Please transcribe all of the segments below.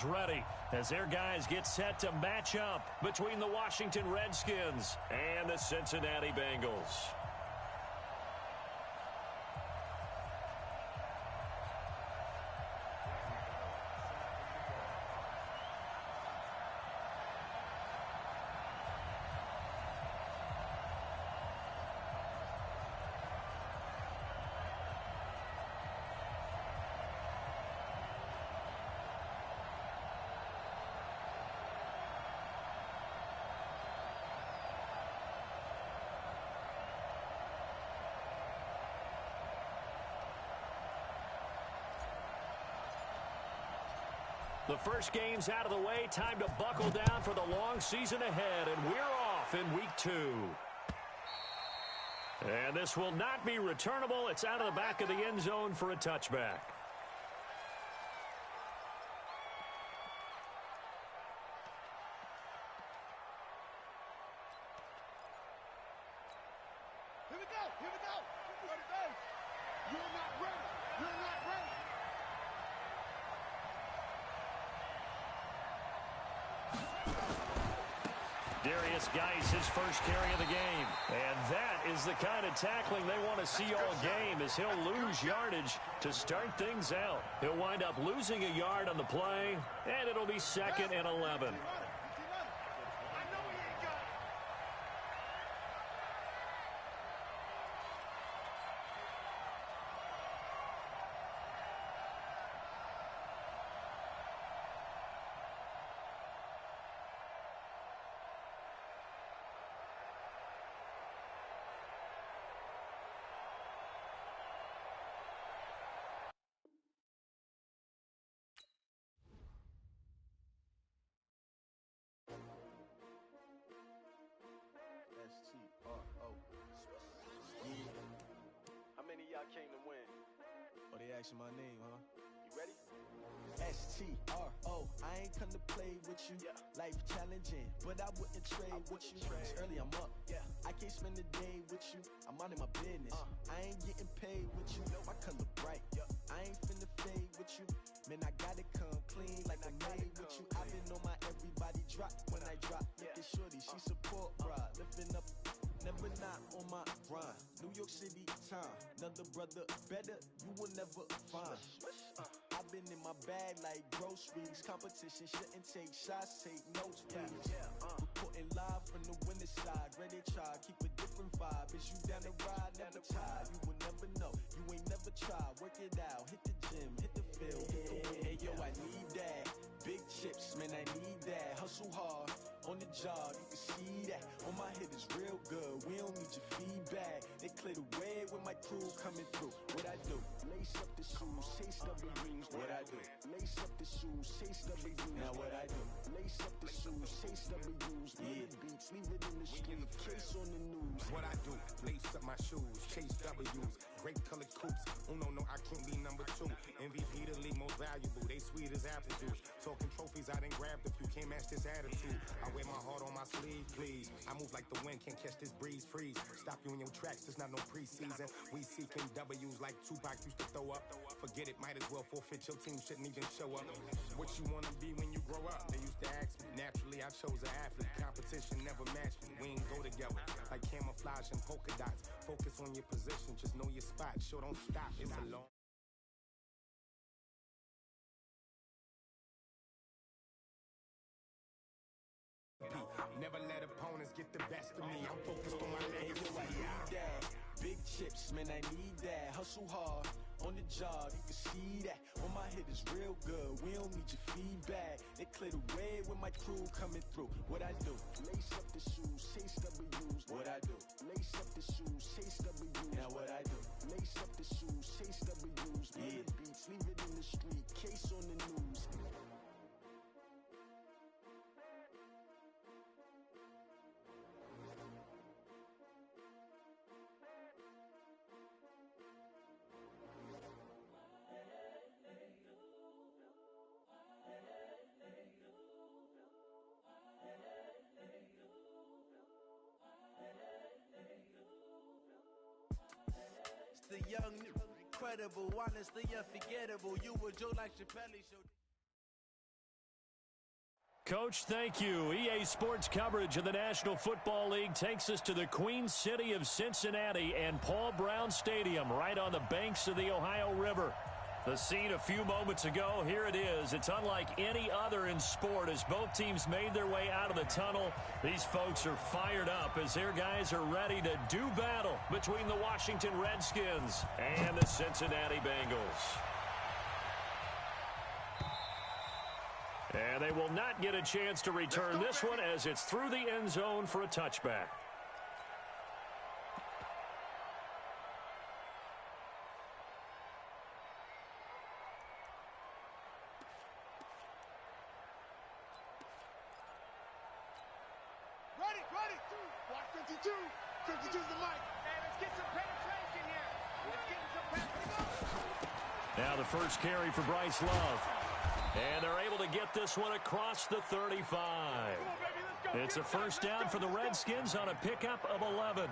is ready as their guys get set to match up between the Washington Redskins and the Cincinnati Bengals. The first game's out of the way. Time to buckle down for the long season ahead, and we're off in week 2. And this will not be returnable. It's out of the back of the end zone for a touchback. Here we go. Here we go. What it is. You're not ready. You're not ready. Darius Geis, his first carry of the game. And that is the kind of tackling they want to see all game, as he'll lose yardage to start things out. He'll wind up losing a yard on the play, and it'll be 2nd and 11. How many of y'all came to win? Oh, they asking my name, huh? You ready? S-T-R-O, I ain't come to play with you. Yeah. Life challenging, but I wouldn't trade with you. It's early, I'm up. Yeah. I can't spend the day with you. I'm minding my business. I ain't getting paid with you. My color bright. Yeah. I ain't finna fade with you. Man, I gotta come clean like I'm made with you. I've been on my everybody drop when I drop. Look at shorty, she support, bruh. Lifting up. Never not on my grind. New York City time. Another brother better, you will never find. I've been in my bag like groceries. Competition shouldn't take shots, take notes, please. Reporting live from the winning side. Ready to try, keep a different vibe. Is you down the ride, never tired. You will never know, you ain't never tried. Work it out, hit the gym, hit the field, hit the wind. Hey yo, I need that. Big chips, man, I need that. Hustle hard, on the job, you can see that. On my head is real good, we don't need your feedback. They clear the way when my crew coming through. What I do? Lace up the shoes, chase W's. What I do? Lace up the shoes, chase W's. Now what I do? Lace up the shoes, chase W's. Yeah, beats, leave it in the street, case on the news. What I do? Lace up my shoes, chase W's. Great colored coops. Oh no, I can't be number 2. MVP the league most valuable. They sweet as apple juice. Talking trophies, I done grabbed a few. Can't match this attitude. I wear my heart on my sleeve, please. I move like the wind, can't catch this breeze. Freeze. Stop you in your tracks. There's not no preseason. We seeking W's like Tupac used to throw up. Forget it, might as well forfeit. Your team shouldn't even show up. What you wanna be when you grow up? They used to ask me. Naturally, I chose an athlete. Competition never matched me. We ain't go together like camouflage and polka dots. Focus on your position, just know your spot. Sure, don't stop. It's a long. Never let opponents get the best of me. I'm focused on my legacy. I need that. Big chips, man, I need that. Hustle hard, on the job, you can see that. On my head is real good, we don't need your feedback. They clear the way when my crew coming through. What I do? Lace up the shoes, chase W's. What I do? Lace up the shoes, chase W's. Now what I do? Lace up the shoes, chase W's. Yeah, beats, leave it in the street, case on the news. The young, incredible, honestly unforgettable. You were Joe like Chappelle. Coach. Thank you. EA Sports coverage of the National Football League takes us to the Queen City of Cincinnati and Paul Brown Stadium right on the banks of the Ohio River. The scene a few moments ago, here it is. It's unlike any other in sport as both teams made their way out of the tunnel. These folks are fired up as their guys are ready to do battle between the Washington Redskins and the Cincinnati Bengals. And they will not get a chance to return this one as it's through the end zone for a touchback. Ready. Watch 52. 52's the mic. Hey, let's get some penetration here. Let's get some penetration. Now the first carry for Bryce Love. And they're able to get this one across the 35. Come on, baby, it's a first down for the Redskins on a pickup of 11.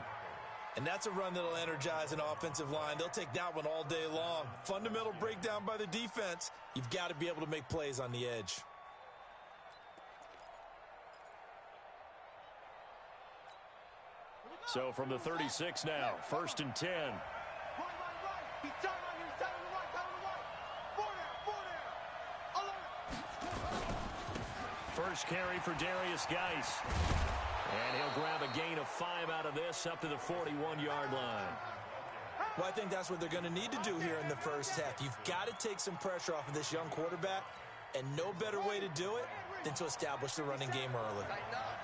And that's a run that'll energize an offensive line. They'll take that one all day long. Fundamental breakdown by the defense. You've got to be able to make plays on the edge. So from the 36 now, 1st and 10. Right. He's tight on here. He's tight on the right. Four there. First carry for Darius Geis. And he'll grab a gain of 5 out of this up to the 41-yard line. Well, I think that's what they're going to need to do here in the first half. You've got to take some pressure off of this young quarterback, and no better way to do it than to establish the running game early. Tighten up.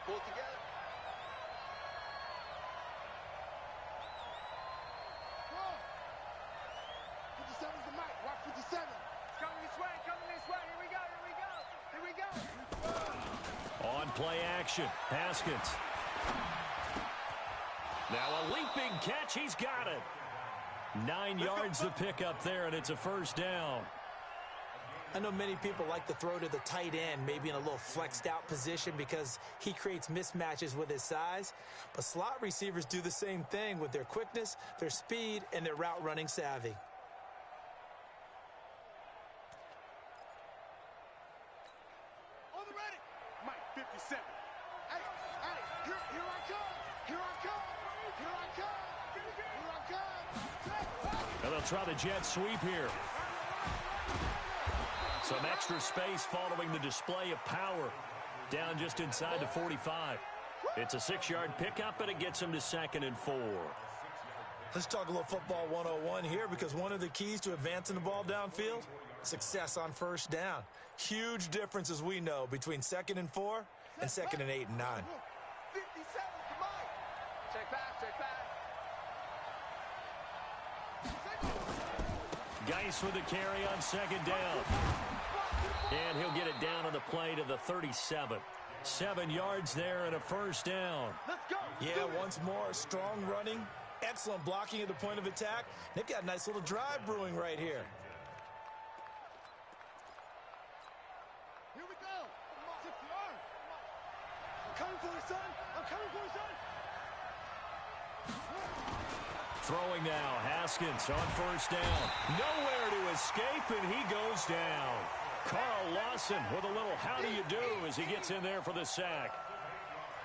Pull together. On play action, Haskins. Now a leaping catch, he's got it. 9 yards to pick up there, and it's a first down. I know many people like to throw to the tight end, maybe in a little flexed out position because he creates mismatches with his size. But slot receivers do the same thing with their quickness, their speed, and their route running savvy. On the ready. Mike, 57. Hey, here I come. And they'll try the jet sweep here. Some extra space following the display of power. Down just inside the 45. It's a 6-yard pickup, and it gets him to 2nd and 4. Let's talk a little football 101 here, because one of the keys to advancing the ball downfield, success on first down. Huge difference, as we know, between 2nd and 4 and 2nd and 8 and 9. 57, come on. Check back. Geis with the carry on 2nd down. And he'll get it down on the play to the 37. 7 yards there and a first down. Let's go. Yeah, once more, strong running, excellent blocking at the point of attack. They've got a nice little drive brewing right here. Here we go. Tip the arm. I'm coming for you, son. Throwing now, Haskins on first down. Nowhere to escape, and he goes down. Carl Lawson with a little how do you do as he gets in there for the sack.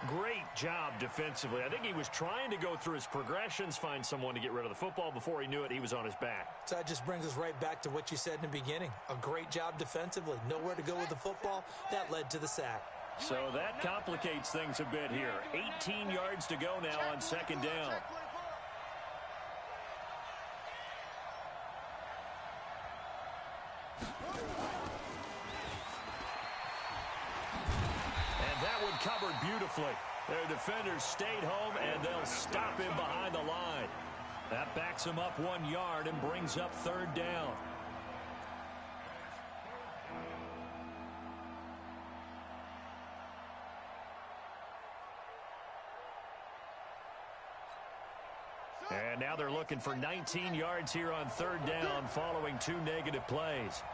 Great job defensively. I think he was trying to go through his progressions, find someone to get rid of the football. Before he knew it, he was on his back. So that just brings us right back to what you said in the beginning. A great job defensively. Nowhere to go with the football. That led to the sack. So that complicates things a bit here. 18 yards to go now on 2nd down. Covered beautifully. Their defenders stayed home, and they'll stop him behind the line. That backs him up 1 yard and brings up 3rd down. And now they're looking for 19 yards here on 3rd down following 2 negative plays.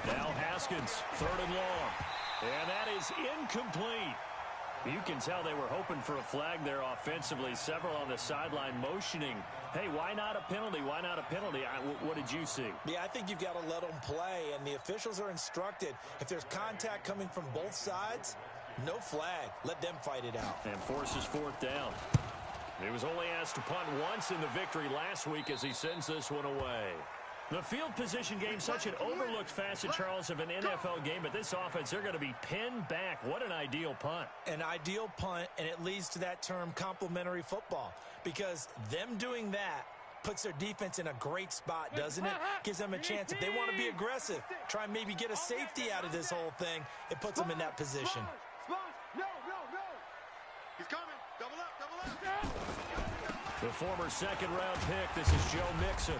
Now Haskins, 3rd and long. And that is incomplete. You can tell they were hoping for a flag there offensively. Several on the sideline motioning, hey, why not a penalty? Why not a penalty? What did you see? Yeah, I think you've got to let them play, and the officials are instructed. If there's contact coming from both sides, no flag. Let them fight it out. And forces fourth down. He was only asked to punt once in the victory last week as he sends this one away. The field position game, such an overlooked facet, Charles, of an NFL game, but this offense, they're going to be pinned back. What an ideal punt. An ideal punt, and it leads to that term complementary football, because them doing that puts their defense in a great spot, doesn't it? Gives them a chance. If they want to be aggressive, try and maybe get a safety out of this whole thing, it puts them in that position. No. He's coming. Double up. The former second-round pick, this is Joe Mixon.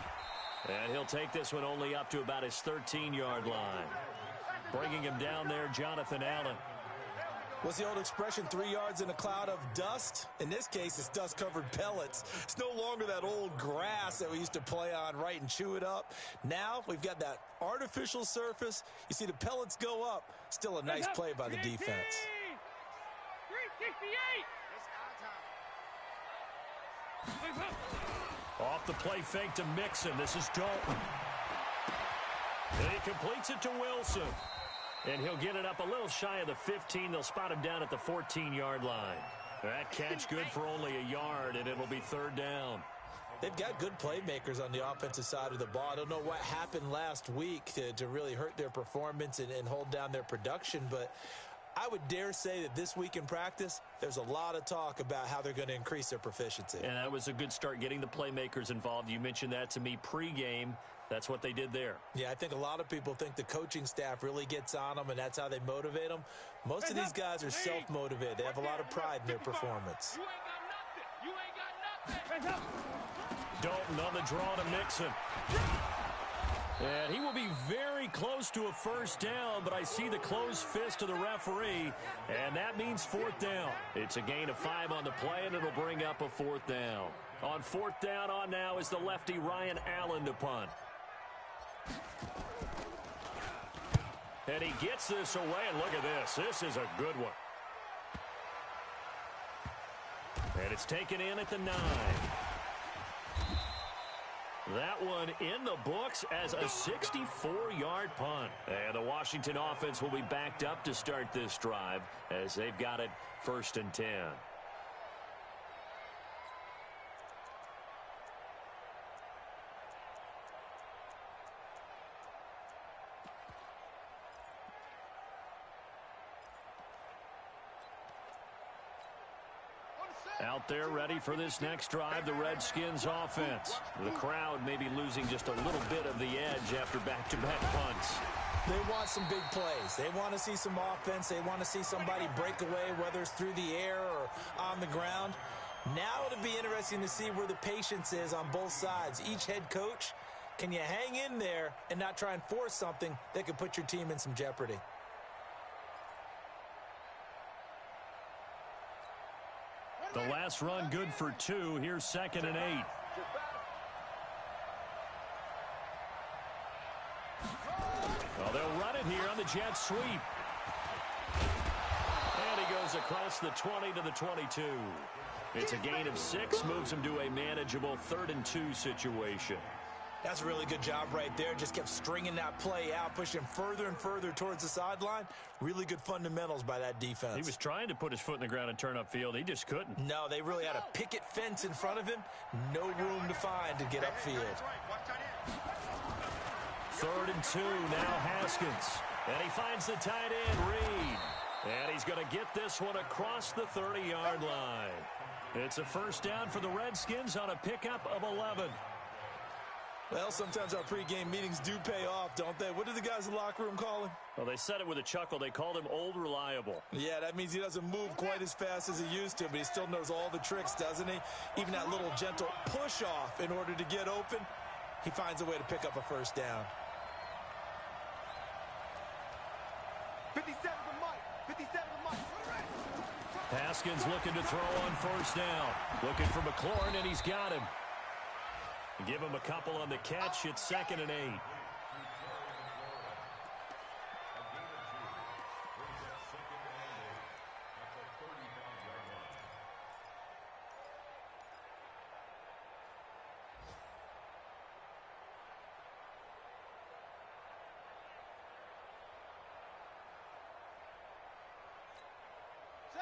And he'll take this one only up to about his 13-yard line. Bringing him down there, Jonathan Allen. What's the old expression, 3 yards in a cloud of dust? In this case, it's dust-covered pellets. It's no longer that old grass that we used to play on, right, and chew it up. Now we've got that artificial surface. You see the pellets go up. Still a nice play by the defense. 368. Off the play fake to Mixon. This is Dalton. And he completes it to Wilson. And he'll get it up a little shy of the 15. They'll spot him down at the 14-yard line. That catch good for only a yard, and it'll be third down. They've got good playmakers on the offensive side of the ball. I don't know what happened last week to really hurt their performance and hold down their production, but I would dare say that this week in practice, there's a lot of talk about how they're going to increase their proficiency. And that was a good start, getting the playmakers involved. You mentioned that to me pregame. That's what they did there. Yeah, I think a lot of people think the coaching staff really gets on them, and that's how they motivate them. Most of these guys are self-motivated. They have a lot of pride in their performance. You ain't got nothing. Dalton on the draw to Mixon. And he will be very close to a first down, but I see the closed fist of the referee, and that means fourth down. It's a gain of 5 on the play, and it'll bring up a fourth down. On fourth down on now is the lefty Ryan Allen to punt. And he gets this away, and look at this. This is a good one. And it's taken in at the 9. That one in the books as a 64-yard punt. And the Washington offense will be backed up to start this drive as they've got it 1st and 10. Out there ready for this next drive, the Redskins offense. The crowd maybe losing just a little bit of the edge after back-to-back punts. They want some big plays. They want to see some offense. They want to see somebody break away, whether it's through the air or on the ground. Now it'll be interesting to see where the patience is on both sides. Each head coach, can you hang in there and not try and force something that could put your team in some jeopardy? The last run good for 2. Here's 2nd and 8. Well, they'll run it here on the jet sweep. And he goes across the 20 to the 22. It's a gain of 6, moves him to a manageable 3rd and 2 situation. That's a really good job right there. Just kept stringing that play out, pushing further and further towards the sideline. Really good fundamentals by that defense. He was trying to put his foot in the ground and turn upfield. He just couldn't. No, they really had a picket fence in front of him. No room to find to get upfield. 3rd and 2, now Haskins. And he finds the tight end, Reed. And he's going to get this one across the 30-yard line. It's a 1st down for the Redskins on a pickup of 11. Well, sometimes our pregame meetings do pay off, don't they? What did the guys in the locker room call him? Well, they said it with a chuckle. They called him Old Reliable. Yeah, that means he doesn't move quite as fast as he used to, but he still knows all the tricks, doesn't he? Even that little gentle push-off in order to get open, he finds a way to pick up a 1st down. 57 to Mike. 57 to Mike. Haskins looking to throw on 1st down. Looking for McLaurin, and he's got him. Give him a couple on the catch. It's 2nd and 8.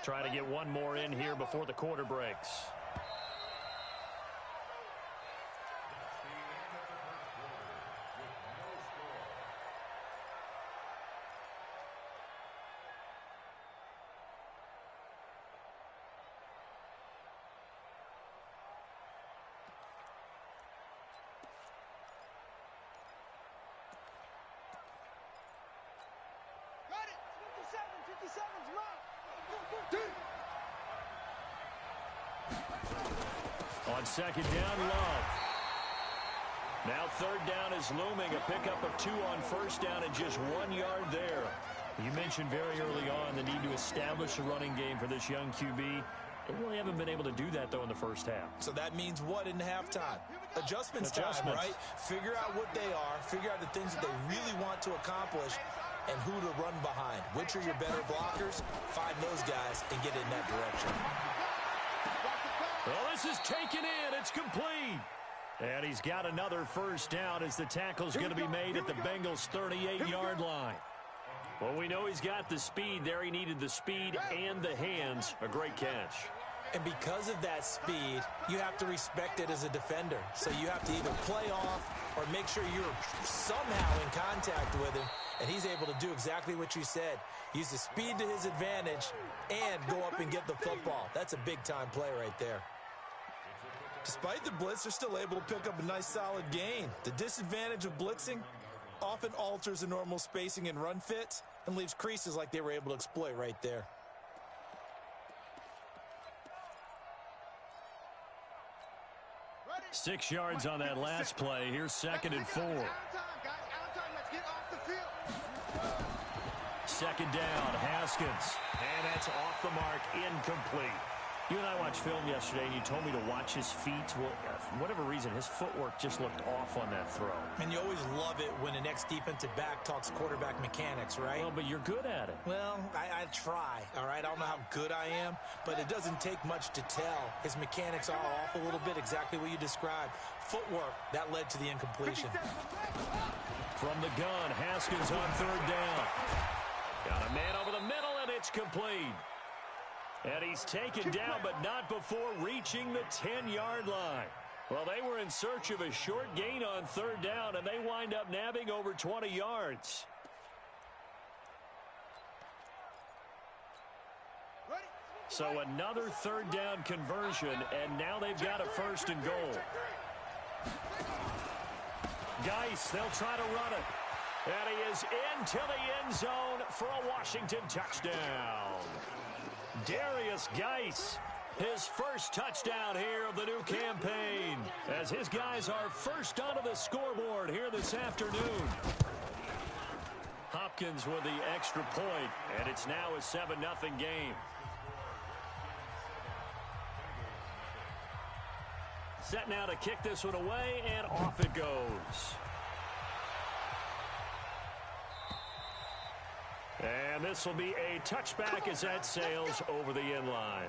Trying to get one more in here before the quarter breaks. Got it. 57's mine. On second down, Love. Now third down is looming. A pickup of 2 on first down and just 1 yard there. You mentioned very early on the need to establish a running game for this young QB. They really haven't been able to do that, though, in the first half. So that means what in halftime? Adjustments time, right? Figure out what they are. Figure out the things that they really want to accomplish and who to run behind. Which are your better blockers? Find those guys and get in that direction. Well, this is taken in. It's complete. And he's got another first down as the tackle's going to be made at the Bengals' 38-yard line. Well, we know he's got the speed there. He needed the speed and the hands. A great catch. And because of that speed, you have to respect it as a defender. So you have to either play off or make sure you're somehow in contact with him. And he's able to do exactly what you said. Use the speed to his advantage and go up and get the football. That's a big-time play right there. Despite the blitz, they're still able to pick up a nice solid gain. The disadvantage of blitzing often alters the normal spacing and run fits and leaves creases like they were able to exploit right there. Ready? 6 yards on that last play. Here's second and 4. Out of time, guys. Out of time. Let's get off the field. Second down, Haskins. And that's off the mark, incomplete. You and I watched film yesterday, and you told me to watch his feet. Well, for whatever reason, his footwork just looked off on that throw. And you always love it when an ex-defensive back talks quarterback mechanics, right? Well, but you're good at it. Well, I try, all right? I don't know how good I am, but it doesn't take much to tell. His mechanics are off a little bit, exactly what you described. Footwork, that led to the incompletion. From the gun, Haskins on third down. Got a man over the middle, and it's complete. And he's taken down, but not before reaching the 10-yard line. Well, they were in search of a short gain on third down, and they wind up nabbing over 20 yards. So another third down conversion, and now they've got a first and goal. Geis, they'll try to run it. And he is into the end zone for a Washington touchdown. Darius Geis, his first touchdown here of the new campaign, as his guys are first onto the scoreboard here this afternoon. Hopkins with the extra point, and it's now a 7-0 game. Set now to kick this one away, and off it goes. And this will be a touchback as that sails over the end line.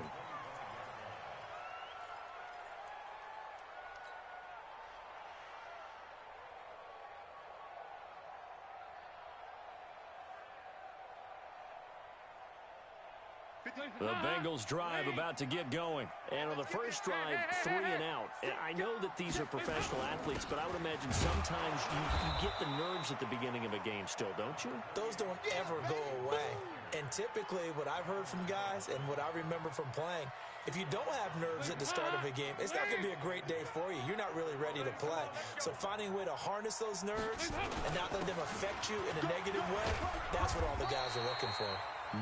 The Bengals drive about to get going. And on the first drive, 3 and out. And I know that these are professional athletes, but I would imagine sometimes you get the nerves at the beginning of a game still, don't you? Those don't ever go away. And typically what I've heard from guys and what I remember from playing, if you don't have nerves at the start of a game, it's not going to be a great day for you. You're not really ready to play. So finding a way to harness those nerves and not let them affect you in a negative way, that's what all the guys are looking for.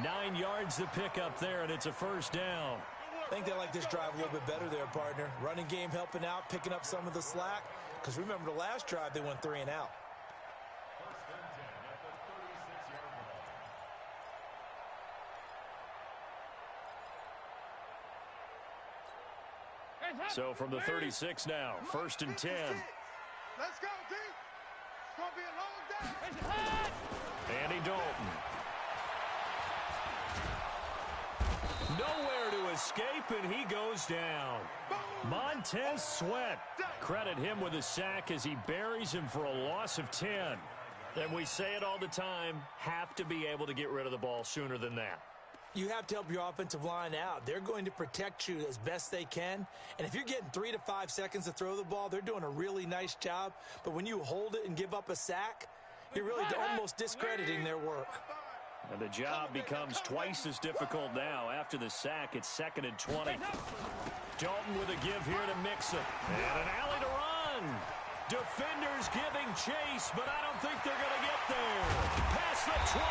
9 yards to pick up there, and it's a first down. I think they like this drive a little bit better there, partner. Running game helping out, picking up some of the slack. Because remember the last drive, they went 3 and out. So from the 36 now, first and 10. Let's go, D. It's going to be a long day. Andy Dalton. Nowhere to escape, and he goes down. Montez Sweat. Credit him with a sack as he buries him for a loss of 10. And we say it all the time, have to be able to get rid of the ball sooner than that. You have to help your offensive line out. They're going to protect you as best they can. And if you're getting 3 to 5 seconds to throw the ball, they're doing a really nice job. But when you hold it and give up a sack, you're really almost discrediting their work. And the job becomes twice as difficult now. After the sack, it's 2nd and 20. Dalton with a give here to Mixon. And an alley to run. Defenders giving chase, but I don't think they're going to get there. Past the 20.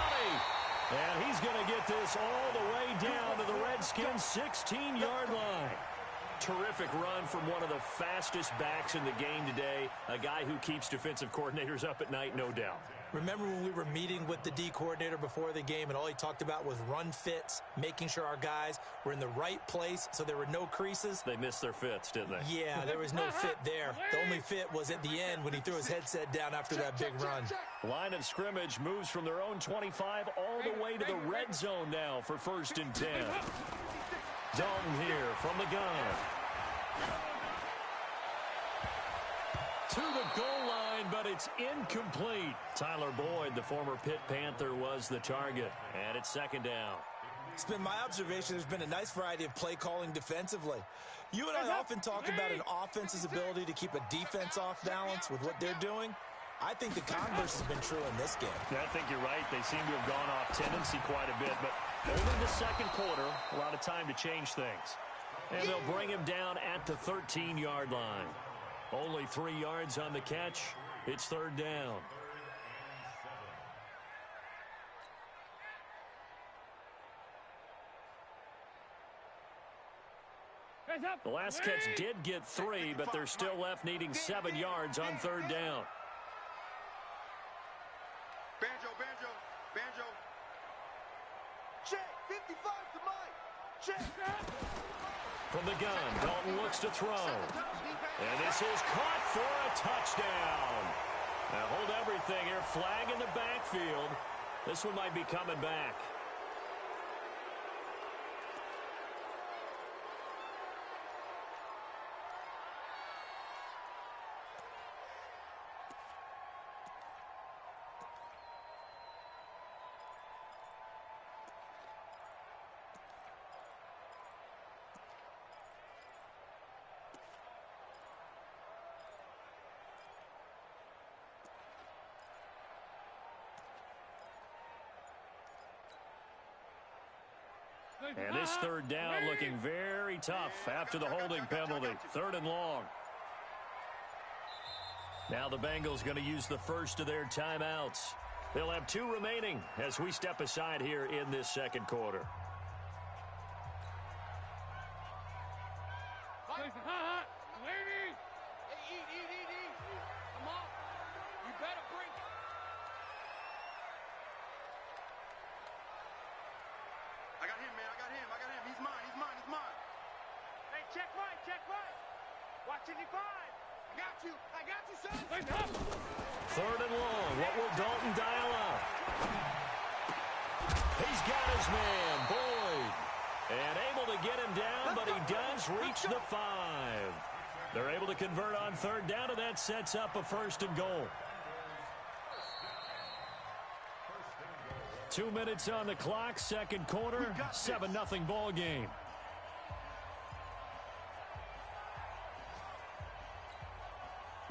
And he's going to get this all the way down to the Redskins' 16-yard line. Terrific run from one of the fastest backs in the game today. A guy who keeps defensive coordinators up at night, no doubt. Remember when we were meeting with the D coordinator before the game and all he talked about was run fits, making sure our guys were in the right place so there were no creases? They missed their fits, didn't they? Yeah, there was no fit there. The only fit was at the end when he threw his headset down after that big run. Line of scrimmage moves from their own 25 all the way to the red zone now for 1st and 10. Dalton here from the gun. To the goal line, but it's incomplete. Tyler Boyd, the former Pitt Panther, was the target. And it's 2nd down. It's been my observation there's been a nice variety of play calling defensively. You and I often talk about an offense's ability to keep a defense off balance with what they're doing. I think the converse has been true in this game. I think you're right. They seem to have gone off tendency quite a bit, but over the 2nd quarter, a lot of time to change things. And they'll bring him down at the 13-yard line. Only 3 yards on the catch. It's 3rd down. The last catch did get 3, but they're still left needing 7 yards on 3rd down. Banjo. Check, 55 to Mike. Check. From the gun, Dalton looks to throw. And this is caught for a touchdown. Now hold everything here. Flag in the backfield. This one might be coming back. And this 3rd down looking very tough after the holding penalty. 3rd and long. Now the Bengals going to use the first of their timeouts. They'll have 2 remaining as we step aside here in this 2nd quarter. Third and long. What will Dalton dial up? He's got his man, Boyd. And able to get him down, but he does reach the 5. They're able to convert on 3rd down, and that sets up a 1st and goal. 2 minutes on the clock, 2nd quarter, 7-0 ball game.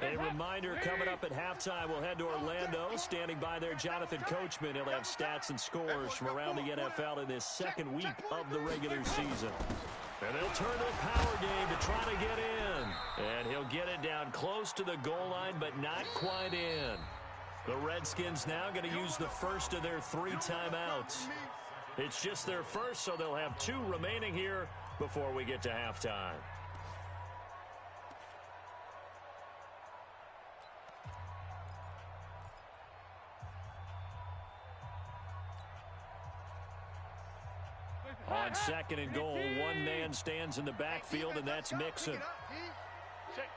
A reminder, coming up at halftime, we'll head to Orlando. Standing by there, Jonathan Coachman. He'll have stats and scores from around the NFL in this 2nd week of the regular season. And they'll turn to a power game to try to get in. And he'll get it down close to the goal line, but not quite in. The Redskins now going to use the first of their 3 timeouts. It's just their first, so they'll have 2 remaining here before we get to halftime. On 2nd and goal, 1 man stands in the backfield, and that's Mixon. Check.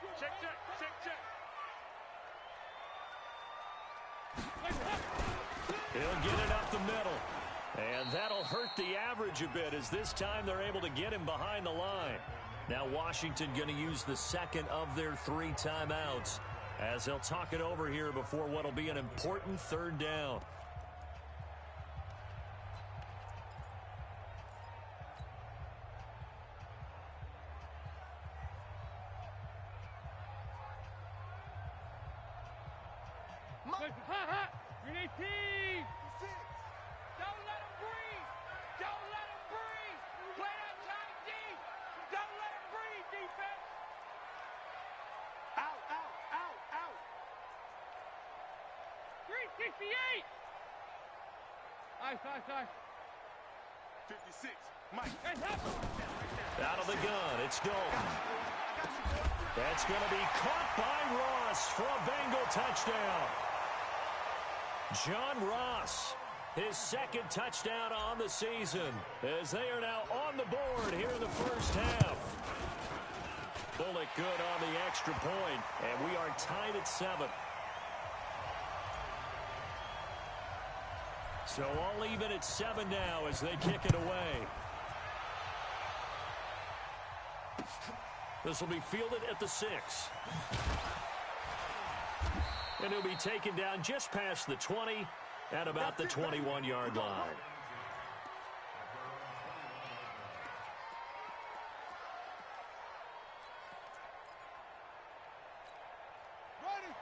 He'll get it up the middle. And that'll hurt the average a bit, as this time they're able to get him behind the line. Now Washington going to use the 2nd of their 3 timeouts as they'll talk it over here before what'll be an important 3rd down. Green 18. Don't let him breathe. Don't let him breathe. Play that tight D. Don't let him breathe, defense. Out. 368. Ice. 56. Mike. Out of the gun, it's Dalton. That's going to be caught by Ross for a Bengal touchdown. John Ross, his second touchdown on the season, as they are now on the board here in the first half. Bullock good on the extra point, and we are tied at 7. So all even at 7 now as they kick it away. This will be fielded at the 6. And he'll be taken down just past the 20 at about the 21-yard line.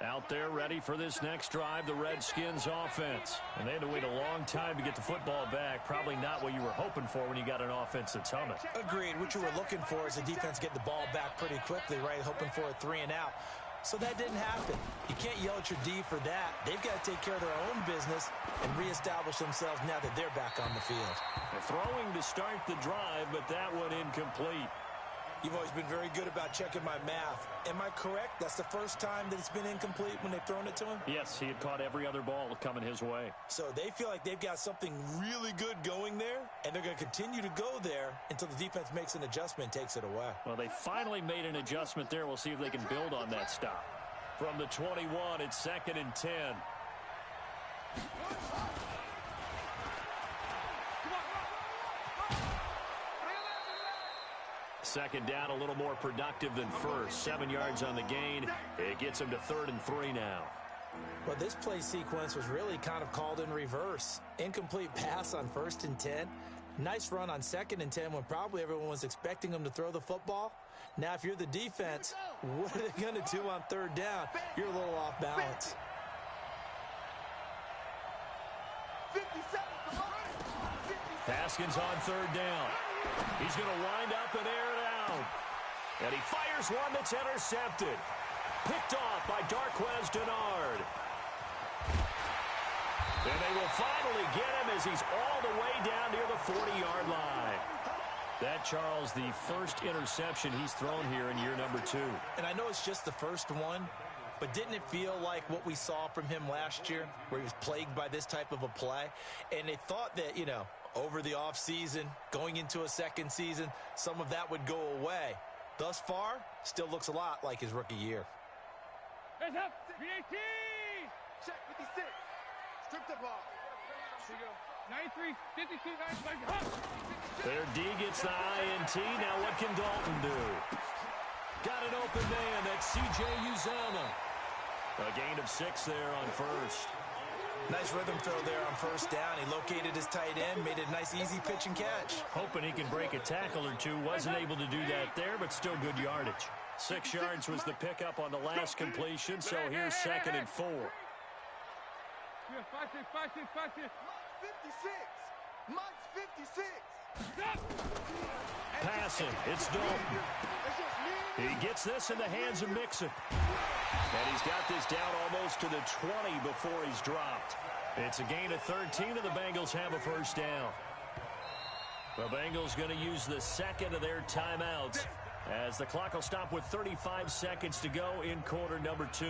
Out there ready for this next drive, the Redskins offense. And they had to wait a long time to get the football back. Probably not what you were hoping for when you got an offense that's humming. Agreed. What you were looking for is the defense get the ball back pretty quickly, right? Hoping for a 3 and out. So that didn't happen. You can't yell at your D for that. They've got to take care of their own business and reestablish themselves now that they're back on the field. They're throwing to start the drive, but that one incomplete. You've always been very good about checking my math. Am I correct? That's the first time that it's been incomplete when they've thrown it to him? Yes, he had caught every other ball coming his way. So they feel like they've got something really good going there, and they're going to continue to go there until the defense makes an adjustment and takes it away. Well, they finally made an adjustment there. We'll see if they can build on that stop. From the 21, it's 2nd and 10. Second down, a little more productive than first. 7 yards on the gain. It gets him to 3rd and 3 now. Well, this play sequence was really kind of called in reverse. Incomplete pass on 1st and 10. Nice run on 2nd and 10 when probably everyone was expecting him to throw the football. Now, if you're the defense, what are they going to do on 3rd down? You're a little off balance. 57. Haskins on 3rd down. He's going to wind up and air it out. And he fires one that's intercepted. Picked off by Darquez Denard. And they will finally get him as he's all the way down near the 40-yard line. That, Charles, the first interception he's thrown here in year number 2. And I know it's just the first one, but didn't it feel like what we saw from him last year, where he was plagued by this type of a play? And they thought that, you know, over the offseason, going into a second season, some of that would go away. Thus far, still looks a lot like his rookie year. Hands up. 318. Check 56. Strip the ball. 93, 52, 95. Their D gets the INT. Now what can Dalton do? Got an open man. That's C.J. Uzama. A gain of 6 there on 1st. Nice rhythm throw there on 1st down. He located his tight end, made a nice easy pitch and catch. Hoping he can break a tackle or two. Wasn't able to do that there, but still good yardage. 6 yards was the pickup on the last completion, so here's 2nd and 4. 56. Mike's 56. Passing, it's Dalton. He gets this in the hands of Mixon. And he's got this down almost to the 20 before he's dropped. It's a gain of 13, and the Bengals have a 1st down. The Bengals going to use the 2nd of their timeouts as the clock will stop with 35 seconds to go in quarter number 2.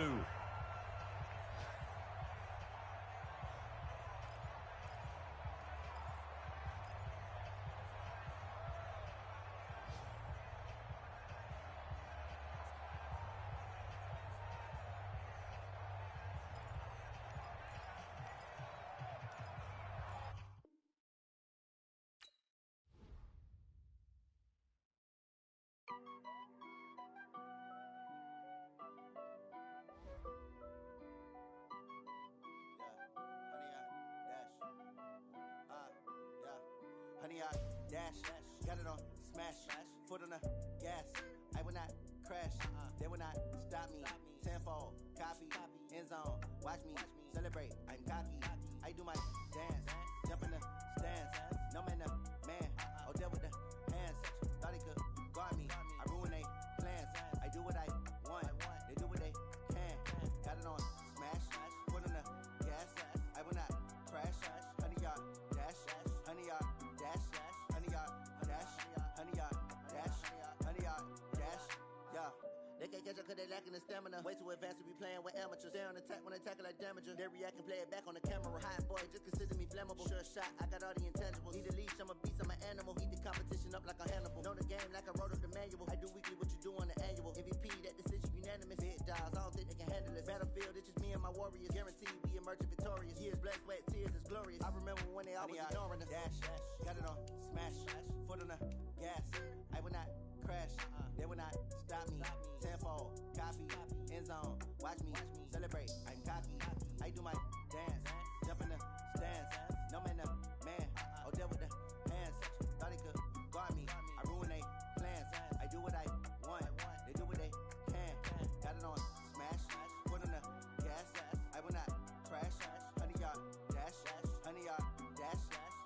Honey, I dash, got it on smash, foot on the gas. I will not crash, they will not stop me. Tenfold, copy, end zone. Watch me celebrate. I'm cocky. I do my dance. Jump in the stands. No man, the man. Oh, deal with the hands. Thought he could guard me. I ruin they plans. I do what I want. They do what they can. Got it on smash. Put in the gas. I will not crash. 100-yard dash. 100-yard dash. 100-yard dash. 100-yard dash. 100-yard dash. Yeah. They can't catch up cause they lacking the stamina. Way too advanced to be playing with amateurs. Stay on attack when they tackle like damager. They react and play it back on the camera. Hot boy, just consider me flammable. Sure shot, I got all the intangibles. Need a leash, I'm a beast, I'm an animal. Heat the competition up like a Hannibal. Know the game like I wrote up the manual. I do weekly what you do on the annual. MVP, that decision unanimous. Big dials, I don't think they can handle this. Battlefield, it's just me and my warriors. Guaranteed we emerging victorious. Years, blood, sweat, tears, is glorious. I remember when they always ignoring us. Dash, got it on smash. Foot on the gas. I will not crash. They will not stop me. Tenfold, copy, end zone. Watch me celebrate. I'm cocky. I do my dance. Jump in the stands. No man, the man. Oh, deal with the hands. Thought he could guard me. I ruin they plans. I do what I want. They do what they can. Got it on smash. Put on the gas. I will not crash. 100-yard dash. 100-yard dash.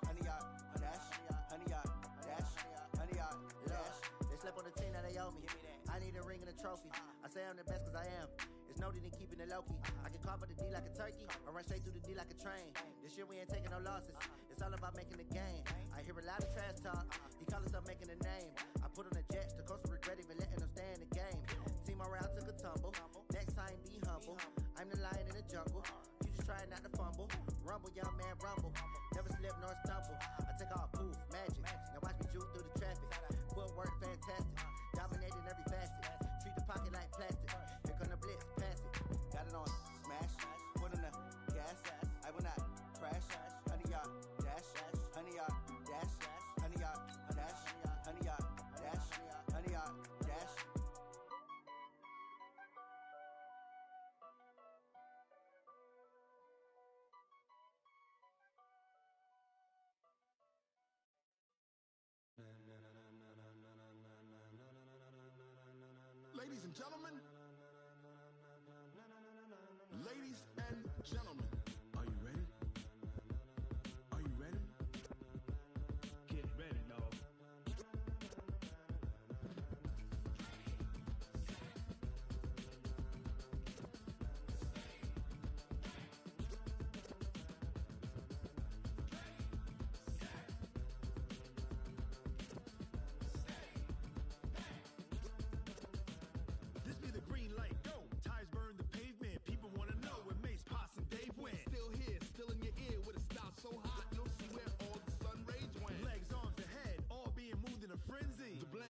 100-yard dash. 100-yard dash. 100-yard dash. They slept on the team that they owe me. I need a ring and a trophy. I say I'm the best cause I am. It's noted in keeping it low-key. I can carve up the D like a turkey or run straight through the D like a train. This year we ain't taking no losses. It's all about making the game. I hear a lot of trash talk. He call himself making a name. I put on the jets. The coach will regret even letting them stay in the game. Team around took a tumble. Next time be humble. I'm the lion in the jungle. You just try not to fumble. Rumble, young man, rumble. Never slip nor stumble. I take off, poof, magic. Now watch me juke through the traffic. Footwork fantastic. Dominating every facet. Treat the pocket like plastic. Here come the blitz, pass it. Got it on smash. Put in the gas. I will not crash. 100-yard dash. 100-yard dash. 100-yard dash. 100-yard dash. 100-yard dash. Ladies and gentlemen. Ladies and gentlemen. Are you ready? Are you ready? Get ready, dog. This be the green light, go. Tires burn the pavement. People wanna know where Mace, Pops, and Dave went. Still here, still in your ear with a style so hot, you'll see where all the sun rays went. Legs, arms, and head, all being moved in a frenzy. The blend.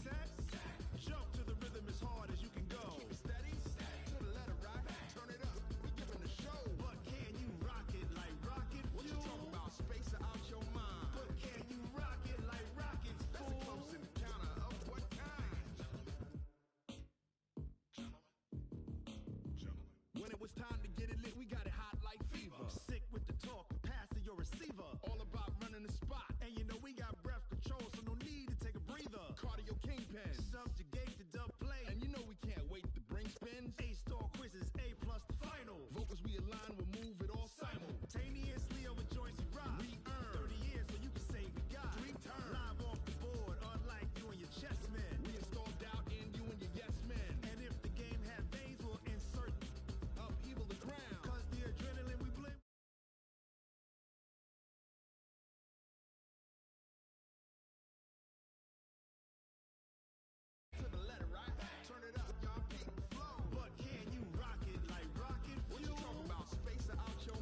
Set, jump to the rhythm as hard as you can go. Keep it steady, to the letter right. Turn it up, we giving the show. But can you rock it like rocket fuel? What you talking about? Space out your mind. But can you rock it like rockets, fool? That's a close encounter of what kind? When it was time to get it lit, we got it hot like fever. Sick with the talk, pass to your receiver. All about running the spot. And you know we got breath control, so no need to take a breather. Cardio kingpin, subjugate the dub play. And you know we can't wait to bring spins. A-star quizzes, A+ the final. Vocals we align, we'll move it all simultaneously over joints we rock. We earn 30 years so you can say we got 3 turns. Live off the board, unlike you and your chess men. We install doubt in you and your yes men. And if the game had veins, we'll insert upheaval the ground. Cause the adrenaline we blame. To the letter, right? Turn it up, y'all, peak the flow. But can you rock it like rocket fuel? What you talking about? Space out your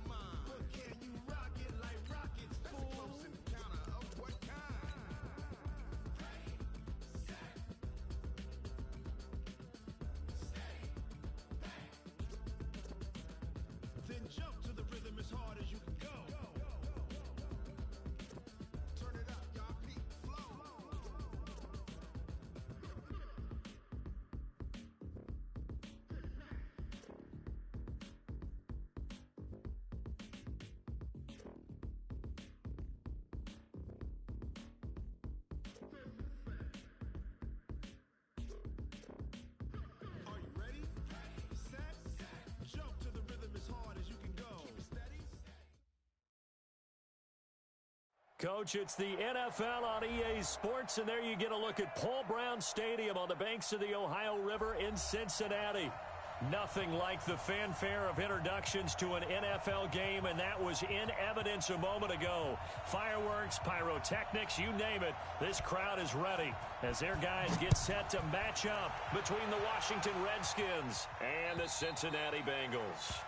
Coach, it's the NFL on EA Sports, and there you get a look at Paul Brown Stadium on the banks of the Ohio River in Cincinnati. Nothing like the fanfare of introductions to an NFL game, and that was in evidence a moment ago. Fireworks, pyrotechnics, you name it. This crowd is ready as their guys get set to match up between the Washington Redskins and the Cincinnati Bengals.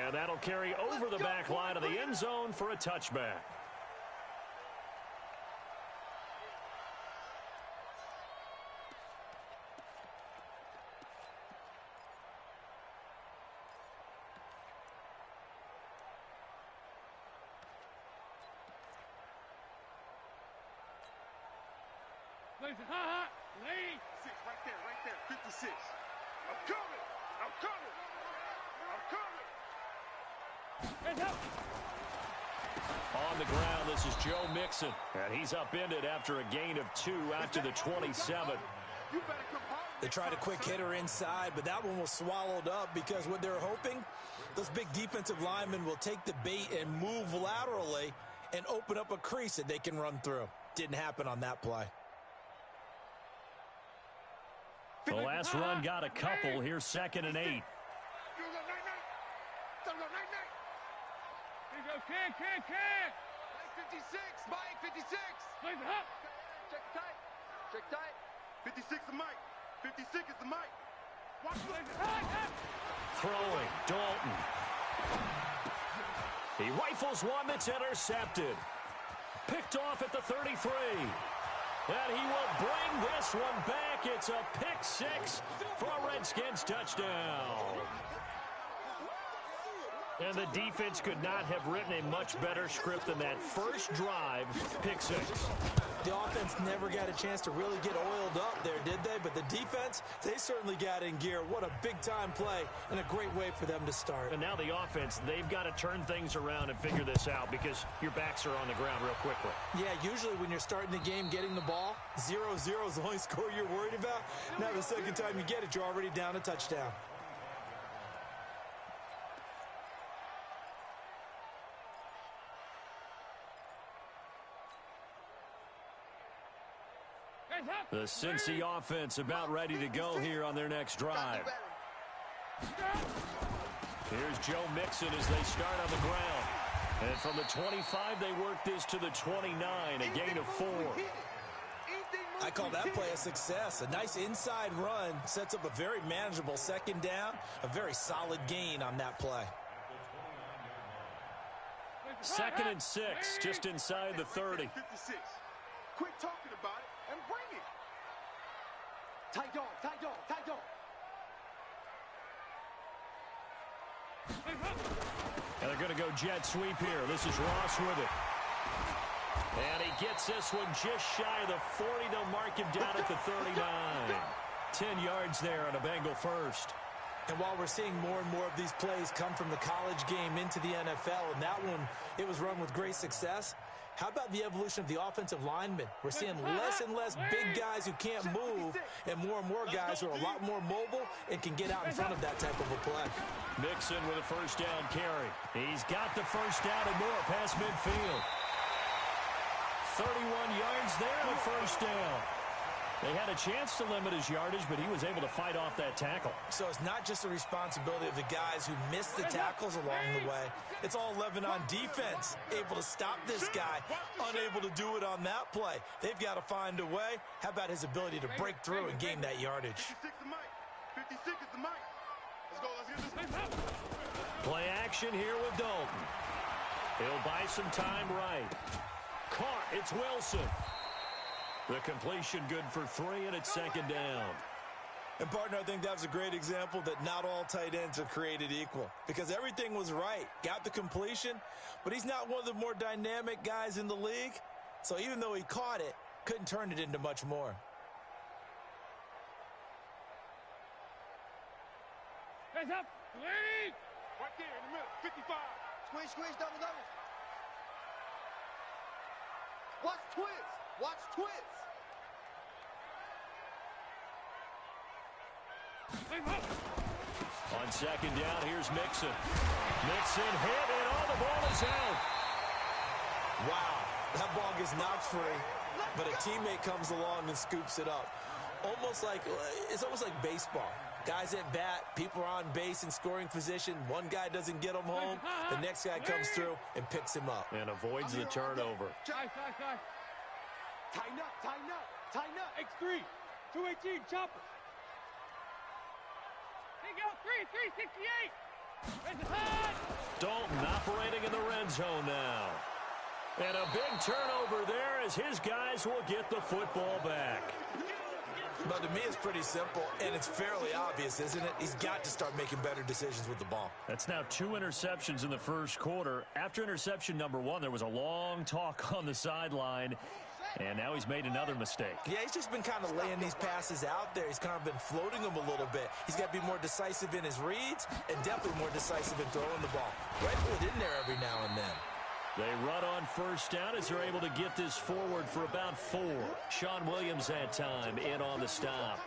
And that'll carry over the back line of the end zone for a touchback. Lane. 6, right there, 56. I'm coming. On the ground, this is Joe Mixon, and he's upended after a gain of 2 out to the 27. They tried a quick hitter inside, but that one was swallowed up because what they're hoping, those big defensive linemen will take the bait and move laterally and open up a crease that they can run through. Didn't happen on that play. The last run got a couple. Here's 2nd and 8. Here you go, Ken. 56, Mike, 56. Check tight. 56 is Mike. 56 is the Mike. Watch Throwing, Dalton. He rifles one that's intercepted. Picked off at the 33. And he will bring this one back. It's a pick 6 for a Redskins touchdown. And the defense could not have written a much better script than that first drive, pick 6. The offense never got a chance to really get oiled up there, did they? But the defense, they certainly got in gear. What a big-time play and a great way for them to start. And now the offense, they've got to turn things around and figure this out because your backs are on the ground real quickly. Yeah, usually when you're starting the game getting the ball, 0-0 is the only score you're worried about. Now the second time you get it, you're already down a touchdown. The Cincy offense about ready to go here on their next drive. Here's Joe Mixon as they start on the ground. And from the 25, they work this to the 29, a gain of 4. I call that play a success. A nice inside run sets up a very manageable 2nd down, a very solid gain on that play. 2nd and 6, just inside the 30. 56. Quit talking about it and bring it. Tight dog. And they're going to go jet sweep here. This is Ross with it. And he gets this one just shy of the 40. They'll mark him down at the 39. 10 yards there on a Bengal first. And while we're seeing more and more of these plays come from the college game into the NFL, and that one, it was run with great success, how about the evolution of the offensive linemen? We're seeing less and less big guys who can't move and more guys who are a lot more mobile and can get out in front of that type of a play. Mixon with a first down carry. He's got the first down and more past midfield. 31 yards there, the first down. They had a chance to limit his yardage, but he was able to fight off that tackle. So it's not just the responsibility of the guys who missed the tackles along the way. It's all 11 on defense, able to stop this guy, unable to do it on that play. They've got to find a way. How about his ability to break through and gain that yardage? 56 is Mike. 56 is the Mike. Let's get this. Play action here with Dalton. He'll buy some time right. Caught. It's Wilson. The completion good for 3, and it's 2nd down. And, partner, I think that was a great example that not all tight ends are created equal because everything was right. Got the completion, but he's not one of the more dynamic guys in the league. So even though he caught it, couldn't turn it into much more. Hands up. Lead. Right there in the middle. 55. Squish, double. Watch twins. On 2nd down, here's Mixon. Mixon hit, and the ball is out. Wow. That ball gets knocked free, but a teammate comes along and scoops it up. It's almost like baseball. Guys at bat, people are on base in scoring position. One guy doesn't get him home. The next guy comes through and picks him up. And avoids the turnover. Tighten up. X3, 218, chopper. There you go, 368. Raise the head. Dalton operating in the red zone now. And a big turnover there as his guys will get the football back. But to me, it's pretty simple, and it's fairly obvious, isn't it? He's got to start making better decisions with the ball. That's now 2 interceptions in the first quarter. After interception number 1, there was a long talk on the sideline, and now he's made another mistake. Yeah, he's just been kind of laying these passes out there. He's kind of been floating them a little bit. He's got to be more decisive in his reads and definitely more decisive in throwing the ball. Rifle it in there every now and then. They run on first down as they're able to get this forward for about 4. Sean Williams that time in on the stop.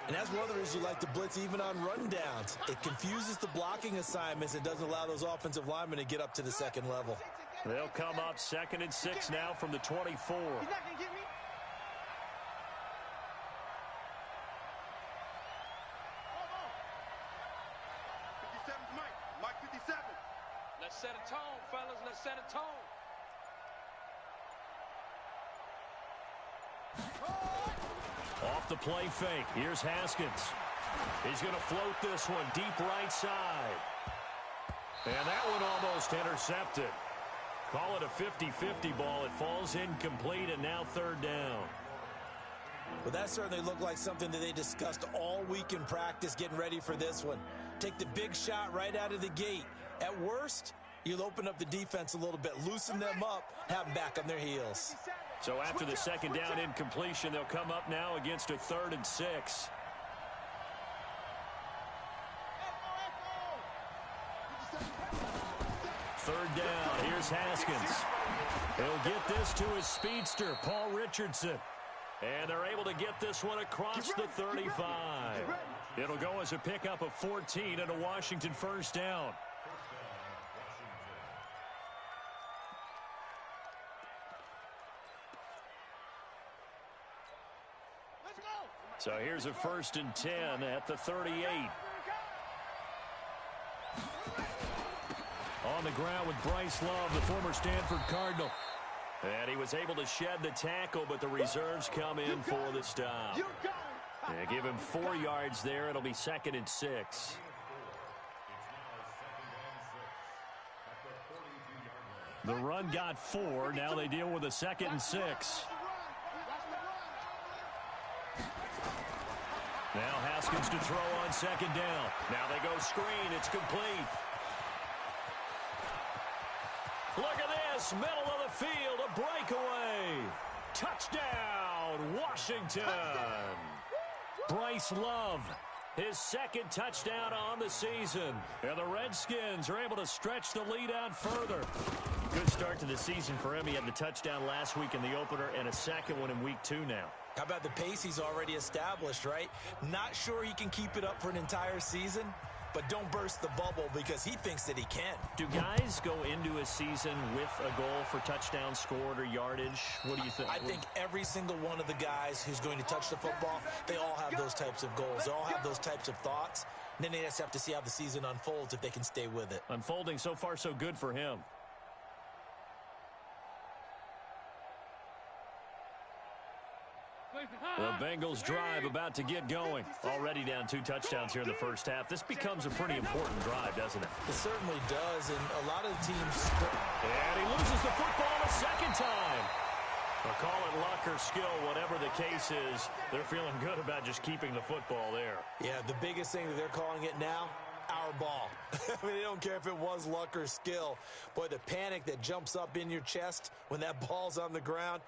And that's one of the reasons you like to blitz even on rundowns. It confuses the blocking assignments and doesn't allow those offensive linemen to get up to the second level. They'll come up 2nd and 6 now from the 24. He's not going to get me. Mike 57. Let's set a tone, fellas. Let's set a tone. Off the play fake. Here's Haskins. He's going to float this one deep right side. And that one almost intercepted. Call it a 50-50 ball. It falls incomplete, and now 3rd down. Well, that certainly looked like something that they discussed all week in practice getting ready for this one. Take the big shot right out of the gate. At worst, you'll open up the defense a little bit, loosen them up, have them back on their heels. So after the 2nd down incompletion, they'll come up now against a 3rd and 6. Third down. Here's Haskins. He'll get this to his speedster, Paul Richardson. And they're able to get this one across the 35. It'll go as a pickup of 14 and a Washington first down. So here's a 1st and 10 at the 38. On the ground with Bryce Love, the former Stanford Cardinal. And he was able to shed the tackle, but the reserves come in for the stop. They give him 4 yards there. It'll be 2nd and 6. The run got 4. Now they deal with a 2nd and 6. Now Haskins to throw on 2nd down. Now they go screen. It's complete. Look at this. Middle of the field. A breakaway. Touchdown, Washington. Bryce Love, his 2nd touchdown on the season. And the Redskins are able to stretch the lead out further. Good start to the season for him. He had the touchdown last week in the opener and a 2nd one in week 2 now. How about the pace he's already established, right? Not sure he can keep it up for an entire season, but don't burst the bubble because he thinks that he can. Do guys go into a season with a goal for touchdown scored or yardage? What do you think? I think every single one of the guys who's going to touch the football, they all have those types of goals. They all have those types of thoughts. And then they just have to see how the season unfolds if they can stay with it. Unfolding so far so good for him. The Bengals drive about to get going. Already down 2 touchdowns here in the first half. This becomes a pretty important drive, doesn't it? It certainly does, and a lot of the teams... And he loses the football a 2nd time. Or call it luck or skill, whatever the case is. They're feeling good about just keeping the football there. Yeah, the biggest thing that they're calling it now, our ball. I mean, they don't care if it was luck or skill. Boy, the panic that jumps up in your chest when that ball's on the ground,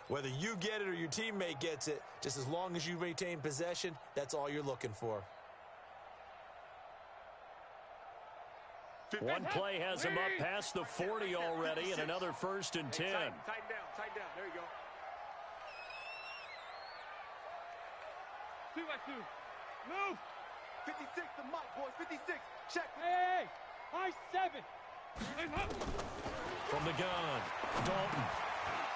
whether you get it or your teammate gets it, just as long as you retain possession, that's all you're looking for. One play has him up past the 40 already, and another 1st and 10. Tighten down. There you go. 2 by 2. Move. 56, the mic, boys. 56. Check. Hey, I 7. From the gun, Dalton.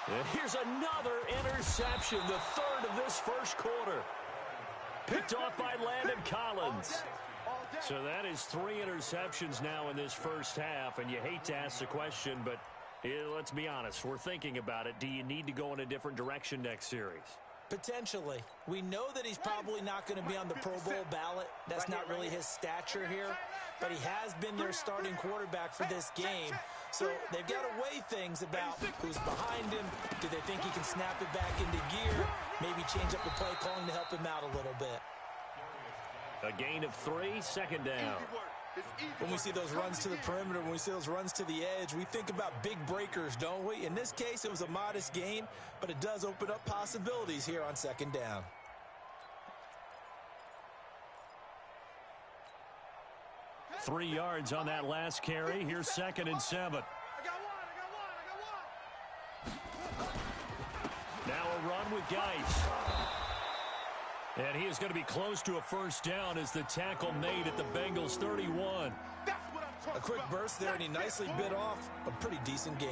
And here's another interception, the third of this first quarter. Picked off by Landon Collins. So that is 3 interceptions now in this first half, and you hate to ask the question, but let's be honest, we're thinking about it. Do you need to go in a different direction next series? Potentially. We know that he's probably not going to be on the Pro Bowl ballot. That's not really his stature here, but he has been their starting quarterback for this game. So they've got to weigh things about who's behind him. Do they think he can snap it back into gear? Maybe change up the play calling to help him out a little bit. A gain of 3, second down. When we see those runs to the perimeter, when we see those runs to the edge, we think about big breakers, don't we? In this case, it was a modest gain, but it does open up possibilities here on second down. Three yards on that last carry. Here's 2nd and 7. Now a run with Geis. And he is going to be close to a first down as the tackle made at the Bengals 31. A quick burst there, and he nicely bit off a pretty decent gain.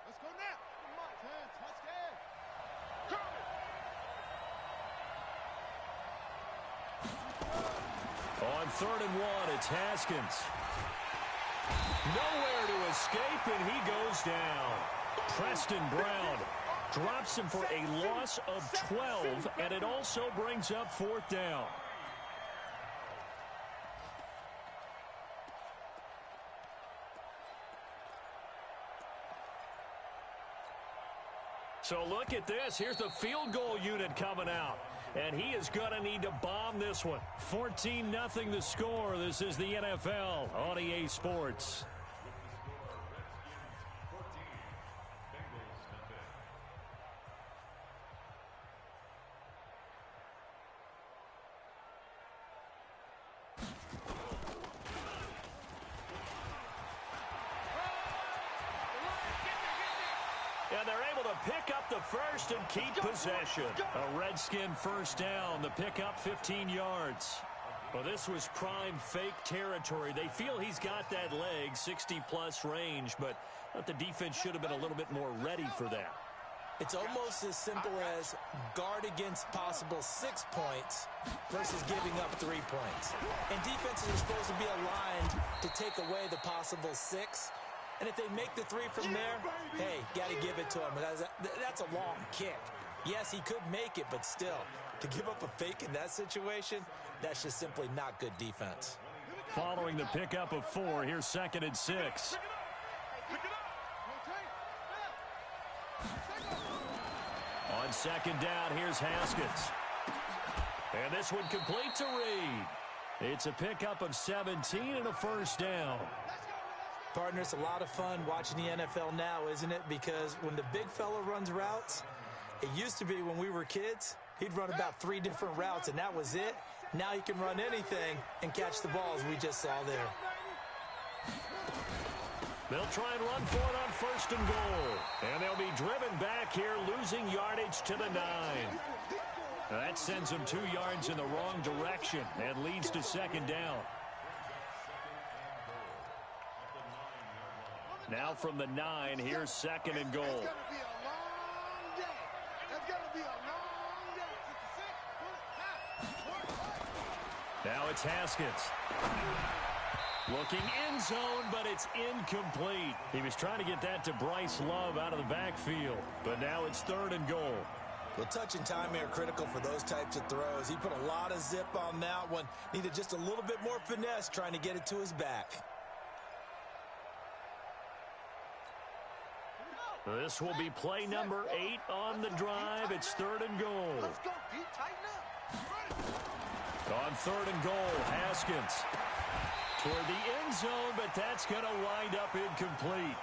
Let's go now. Come on, 3rd and 1, it's Haskins. Nowhere to escape, and he goes down. Preston Brown drops him for a loss of 12, and it also brings up 4th down. So look at this. Here's the field goal unit coming out. And he is going to need to bomb this one. 14-0 the score. This is the NFL on EA Sports. And they're able to pick up the first and keep possession. A Redskin first down. The pickup 15 yards. Well, this was prime fake territory. They feel he's got that leg, 60-plus range, but the defense should have been a little bit more ready for that. It's almost as simple as guard against possible 6 points versus giving up 3 points. And defenses are supposed to be aligned to take away the possible 6. And if they make the 3 from there, hey, got to give it to him. That's a long kick. Yes, he could make it, but still, to give up a fake in that situation, that's just simply not good defense. Following the pickup of 4, here's 2nd and 6. On 2nd down, here's Haskins. And this one complete to Reed. It's a pickup of 17 and a first down. Partner, it's a lot of fun watching the NFL now, isn't it? Because when the big fella runs routes, it used to be when we were kids, he'd run about 3 different routes, and that was it. Now he can run anything and catch the balls we just saw there. They'll try and run for it on 1st and goal. And they'll be driven back here, losing yardage to the 9. That sends them 2 yards in the wrong direction and leads to 2nd down. Now from the 9, here's 2nd and goal. It's going to be a long day. It's going to be a long day. Now it's Haskins. Looking end zone, but it's incomplete. He was trying to get that to Bryce Love out of the backfield, but now it's 3rd and goal. Well, touch and timing are critical for those types of throws. He put a lot of zip on that one. Needed just a little bit more finesse trying to get it to his back. This will be play number 8 on the drive. It's 3rd and goal. Let's go, D. Tighten up. On 3rd and goal, Haskins toward the end zone, but that's going to wind up incomplete.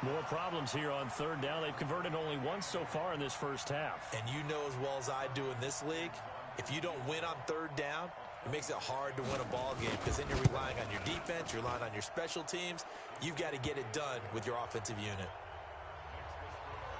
More problems here on 3rd down. They've converted only once so far in this first half. And you know as well as I do in this league, if you don't win on 3rd down, it makes it hard to win a ball game because then you're relying on your defense, you're relying on your special teams. You've got to get it done with your offensive unit.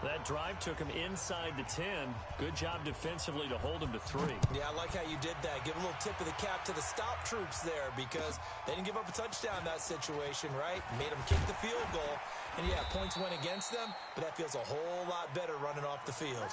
That drive took him inside the 10. Good job defensively to hold him to 3. Yeah, I like how you did that. Give a little tip of the cap to the stop troops there because they didn't give up a touchdown in that situation, right? Made them kick the field goal. And, yeah, points went against them, but that feels a whole lot better running off the field.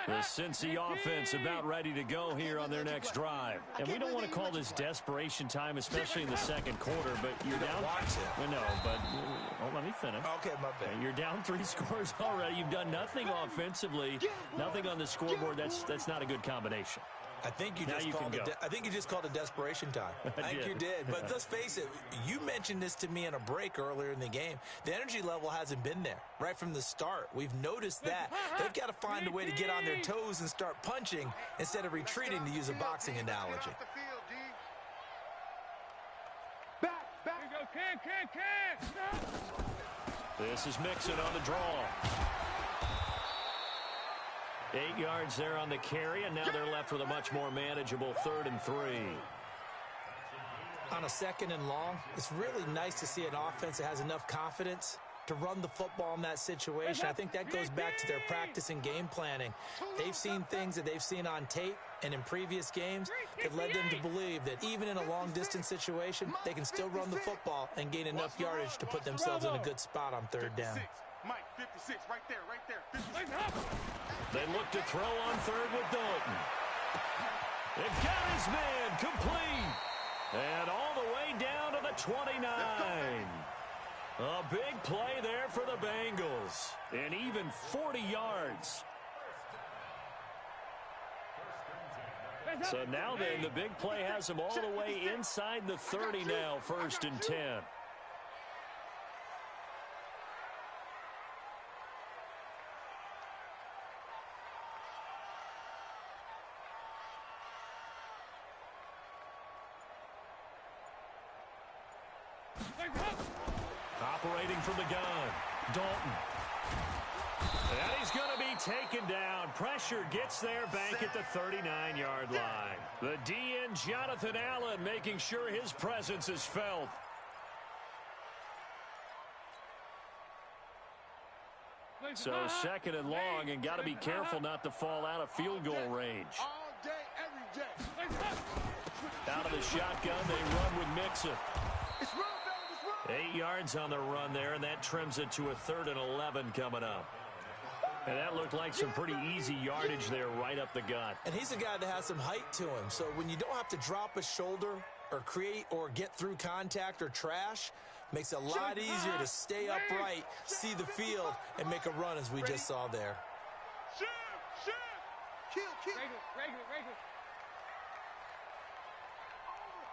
The Cincy offense about ready to go here on their next drive. And we don't want to call this desperation time, especially in the second quarter, but you're down. No, but let me finish. Okay, my bad. You're down 3 scores already. You've done nothing offensively, nothing on the scoreboard. That's not a good combination. I think you just called it desperation time. I think you did. But let's face it, you mentioned this to me in a break earlier in the game. The energy level hasn't been there right from the start. We've noticed that. They've got to find a way to get on their toes and start punching instead of retreating, to use a boxing analogy. This is Mixon on the draw. 8 yards there on the carry, and now they're left with a much more manageable 3rd and 3. On a 2nd and long, it's really nice to see an offense that has enough confidence to run the football in that situation. I think that goes back to their practice and game planning. They've seen things that they've seen on tape and in previous games that led them to believe that even in a long-distance situation, they can still run the football and gain enough yardage to put themselves in a good spot on 3rd down. Mike, 56, right there. 56. They look to throw on 3rd with Dalton. It got his man complete. And all the way down to the 29. A big play there for the Bengals. And even 40 yards. So now then, the big play has them all the way inside the 30 now, 1st and 10. Operating from the gun, Dalton. And he's going to be taken down. Pressure gets there, Bank at the 39-yard line. The DN, Jonathan Allen, making sure his presence is felt. So 2nd and long, and got to be careful not to fall out of field goal range. All day, every day. Out of the shotgun, they run with Mixon. It's run, baby, it's run. 8 yards on the run there, and that trims it to a 3rd and 11 coming up. And that looked like some pretty easy yardage there right up the gut. And he's a guy that has some height to him, so when you don't have to drop a shoulder or create or get through contact or trash, makes it a lot easier to stay upright, see the field, and make a run as we just saw there. Kill. Regular.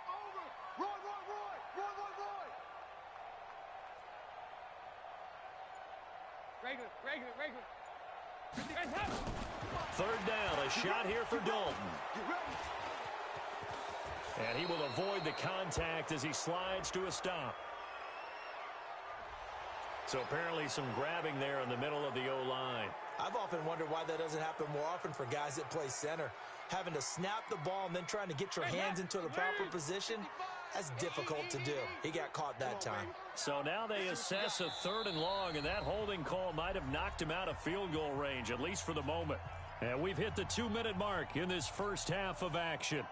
Over. Roy. Regular. 3rd down, a shot here for Dalton. And he will avoid the contact as he slides to a stop. So apparently some grabbing there in the middle of the O-line. I've often wondered why that doesn't happen more often for guys that play center. Having to snap the ball and then trying to get your hands into the proper position, that's difficult to do. He got caught that time. So now they assess a 3rd and long, and that holding call might have knocked him out of field goal range, at least for the moment. And we've hit the 2-minute mark in this first half of action.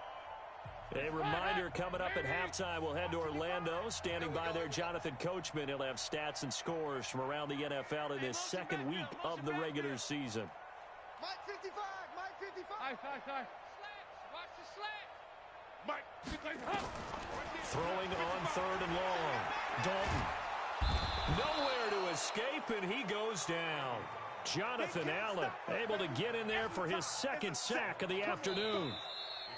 A reminder, coming up at halftime, we'll head to Orlando. Standing by there, Jonathan Coachman. He'll have stats and scores from around the NFL in his 2nd week of the regular season. Mike 55. Sorry. Watch the slant. Mike. Throwing on 3rd and long. Dalton. Nowhere to escape, and he goes down. Jonathan Allen able to get in there for his 2nd sack of the afternoon.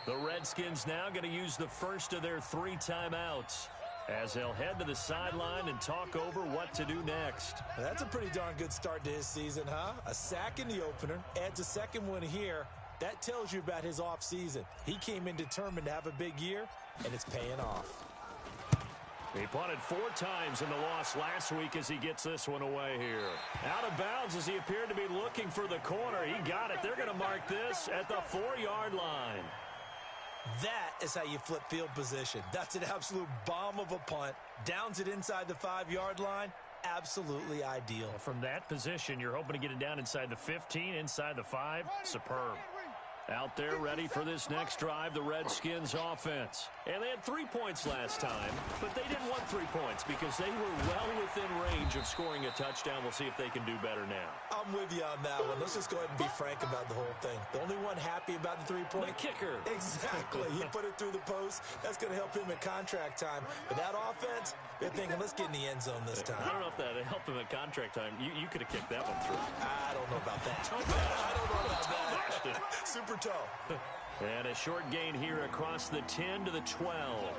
The Redskins now going to use the first of their 3 timeouts as they'll head to the sideline and talk over what to do next. That's a pretty darn good start to his season, huh? A sack in the opener, adds a 2nd one here. That tells you about his offseason. He came in determined to have a big year, and it's paying off. He punted 4 times in the loss last week as he gets this one away here. Out of bounds as he appeared to be looking for the corner. He got it. They're going to mark this at the 4-yard line. That is how you flip field position. That's an absolute bomb of a punt. Downs it inside the 5-yard line. Absolutely ideal. From that position, you're hoping to get it down inside the 15, inside the 5. Superb. Out there ready for this next drive, the Redskins offense. And they had 3 points last time, but they didn't want 3 points because they were well within range of scoring a touchdown. We'll see if they can do better now. I'm with you on that one. Let's just go ahead and be frank about the whole thing. The only one happy about the 3-point. The kicker. Exactly. He put it through the post. That's going to help him at contract time. But that offense, they're thinking, let's get in the end zone this time. I don't know if that helped him at contract time. You could have kicked that one through. I don't know about that. I don't know about that. Super toe. And a short gain here across the 10 to the 12.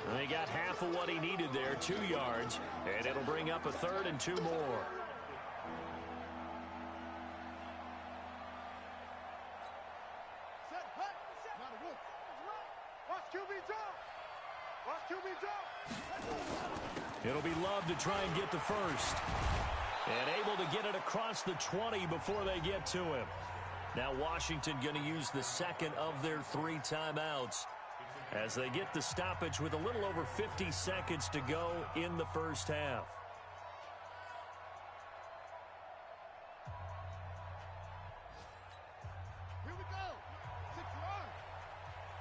And they got half of what he needed there, 2 yards. And it'll bring up a 3rd and 2 more. Set, hut, set. Watch QB drop. Watch QB drop. It'll be Love to try and get the first. And able to get it across the 20 before they get to him. Now Washington going to use the second of their 3 timeouts as they get the stoppage with a little over 50 seconds to go in the first half. Here we go. 6 yards.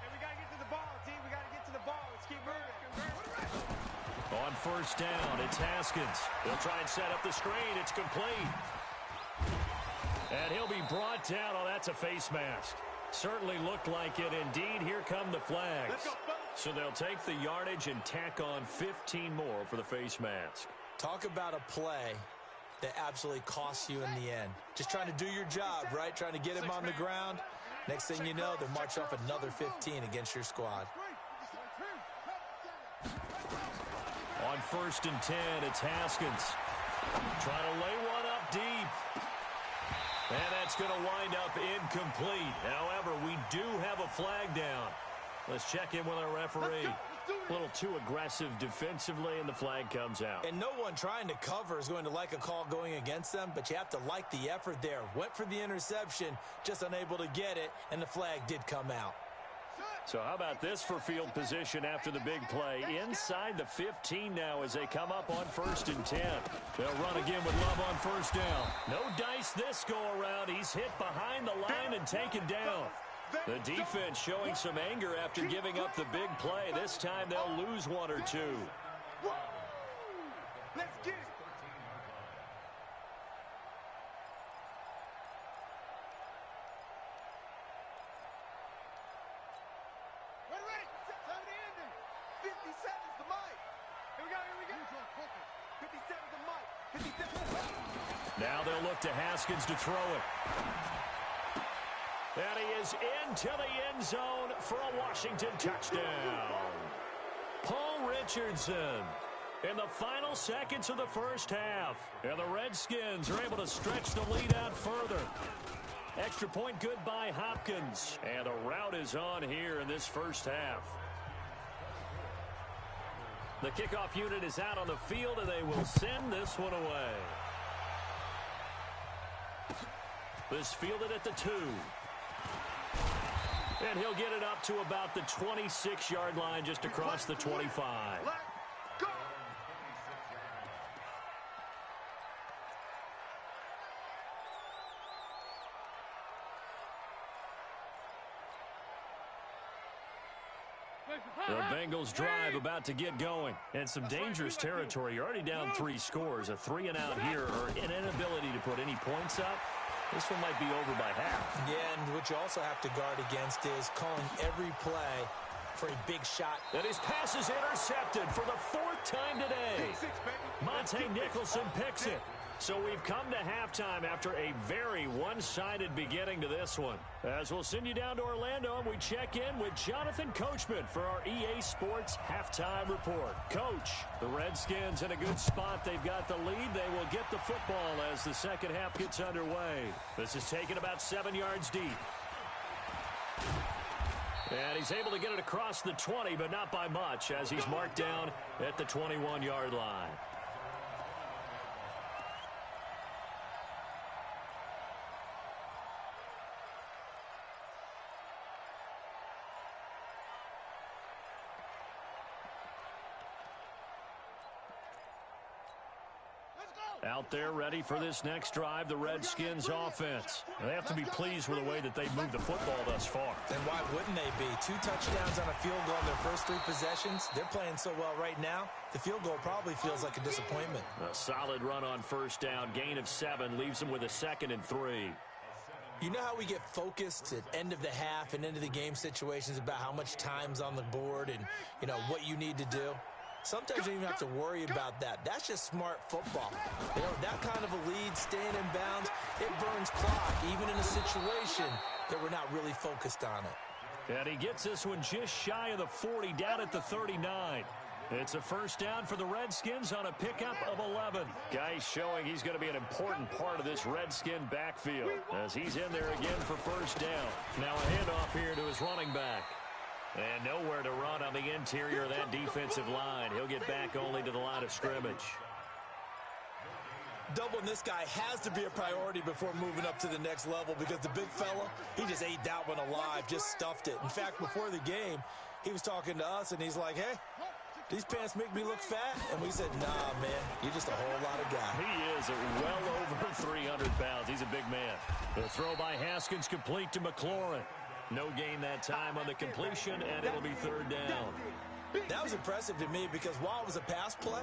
Hey, we got to get to the ball, team. We got to get to the ball. Let's keep moving. On first down, it's Haskins. He'll try and set up the screen. It's complete. And he'll be brought down. Oh, that's a face mask. Certainly looked like it. Indeed, here come the flags. So they'll take the yardage and tack on 15 more for the face mask. Talk about a play that absolutely costs you in the end. Just trying to do your job, right? Trying to get him on the ground. Next thing you know, they'll march off another 15 against your squad. On first and 10, it's Haskins. Trying to lay one up deep. And that's going to wind up incomplete. However, we do have a flag down. Let's check in with our referee. A little too aggressive defensively, and the flag comes out. And no one trying to cover is going to like a call going against them, but you have to like the effort there. Went for the interception, just unable to get it, and the flag did come out. So how about this for field position after the big play? Inside the 15 now as they come up on first and 10. They'll run again with Love on first down. No dice this go-around. He's hit behind the line and taken down. The defense showing some anger after giving up the big play. This time they'll lose 1 or 2. Let's get it. Now they'll look to Haskins to throw it. And he is into the end zone for a Washington touchdown. Paul Richardson in the final seconds of the first half. And the Redskins are able to stretch the lead out further. Extra point good by Hopkins. And the route is on here in this first half. The kickoff unit is out on the field, and they will send this one away. This fielded at the 2. And he'll get it up to about the 26-yard line just across the 25. The Bengals drive about to get going. And some dangerous territory. You're already down 3 scores. A 3-and-out here or an inability to put any points up. This one might be over by half. Yeah, and what you also have to guard against is calling every play for a big shot. And his pass is intercepted for the 4th time today. Monte Nicholson picks it. So we've come to halftime after a very one-sided beginning to this one. As we'll send you down to Orlando, and we check in with Jonathan Coachman for our EA Sports Halftime Report. Coach, the Redskins in a good spot. They've got the lead. They will get the football as the second half gets underway. This is taken about 7 yards deep. And he's able to get it across the 20, but not by much, as he's marked down at the 21-yard line. Out there ready for this next drive, the Redskins offense. They have to be pleased with the way that they've moved the football thus far. And why wouldn't they be? 2 touchdowns on a field goal in their first 3 possessions. They're playing so well right now, the field goal probably feels like a disappointment. A solid run on first down. Gain of 7 leaves them with a 2nd and 3. You know how we get focused at end of the half and end of the game situations about how much time's on the board and, you know, what you need to do? Sometimes you don't even have to worry about that. That's just smart football. You know, that kind of a lead, staying in bounds, it burns clock, even in a situation that we're not really focused on it. And he gets this one just shy of the 40, down at the 39. It's a first down for the Redskins on a pickup of 11. Guy showing he's going to be an important part of this Redskin backfield as he's in there again for first down. Now a handoff here to his running back. And nowhere to run on the interior of that defensive line. He'll get back only to the line of scrimmage. Doubling this guy has to be a priority before moving up to the next level because the big fella, he just ate that one alive, just stuffed it. In fact, before the game, he was talking to us, and he's like, hey, these pants make me look fat? And we said, nah, man, you're just a whole lot of guy. He is well over 300 pounds. He's a big man. The throw by Haskins complete to McLaurin. No gain that time on the completion, and it'll be 3rd down. That was impressive to me because while it was a pass play,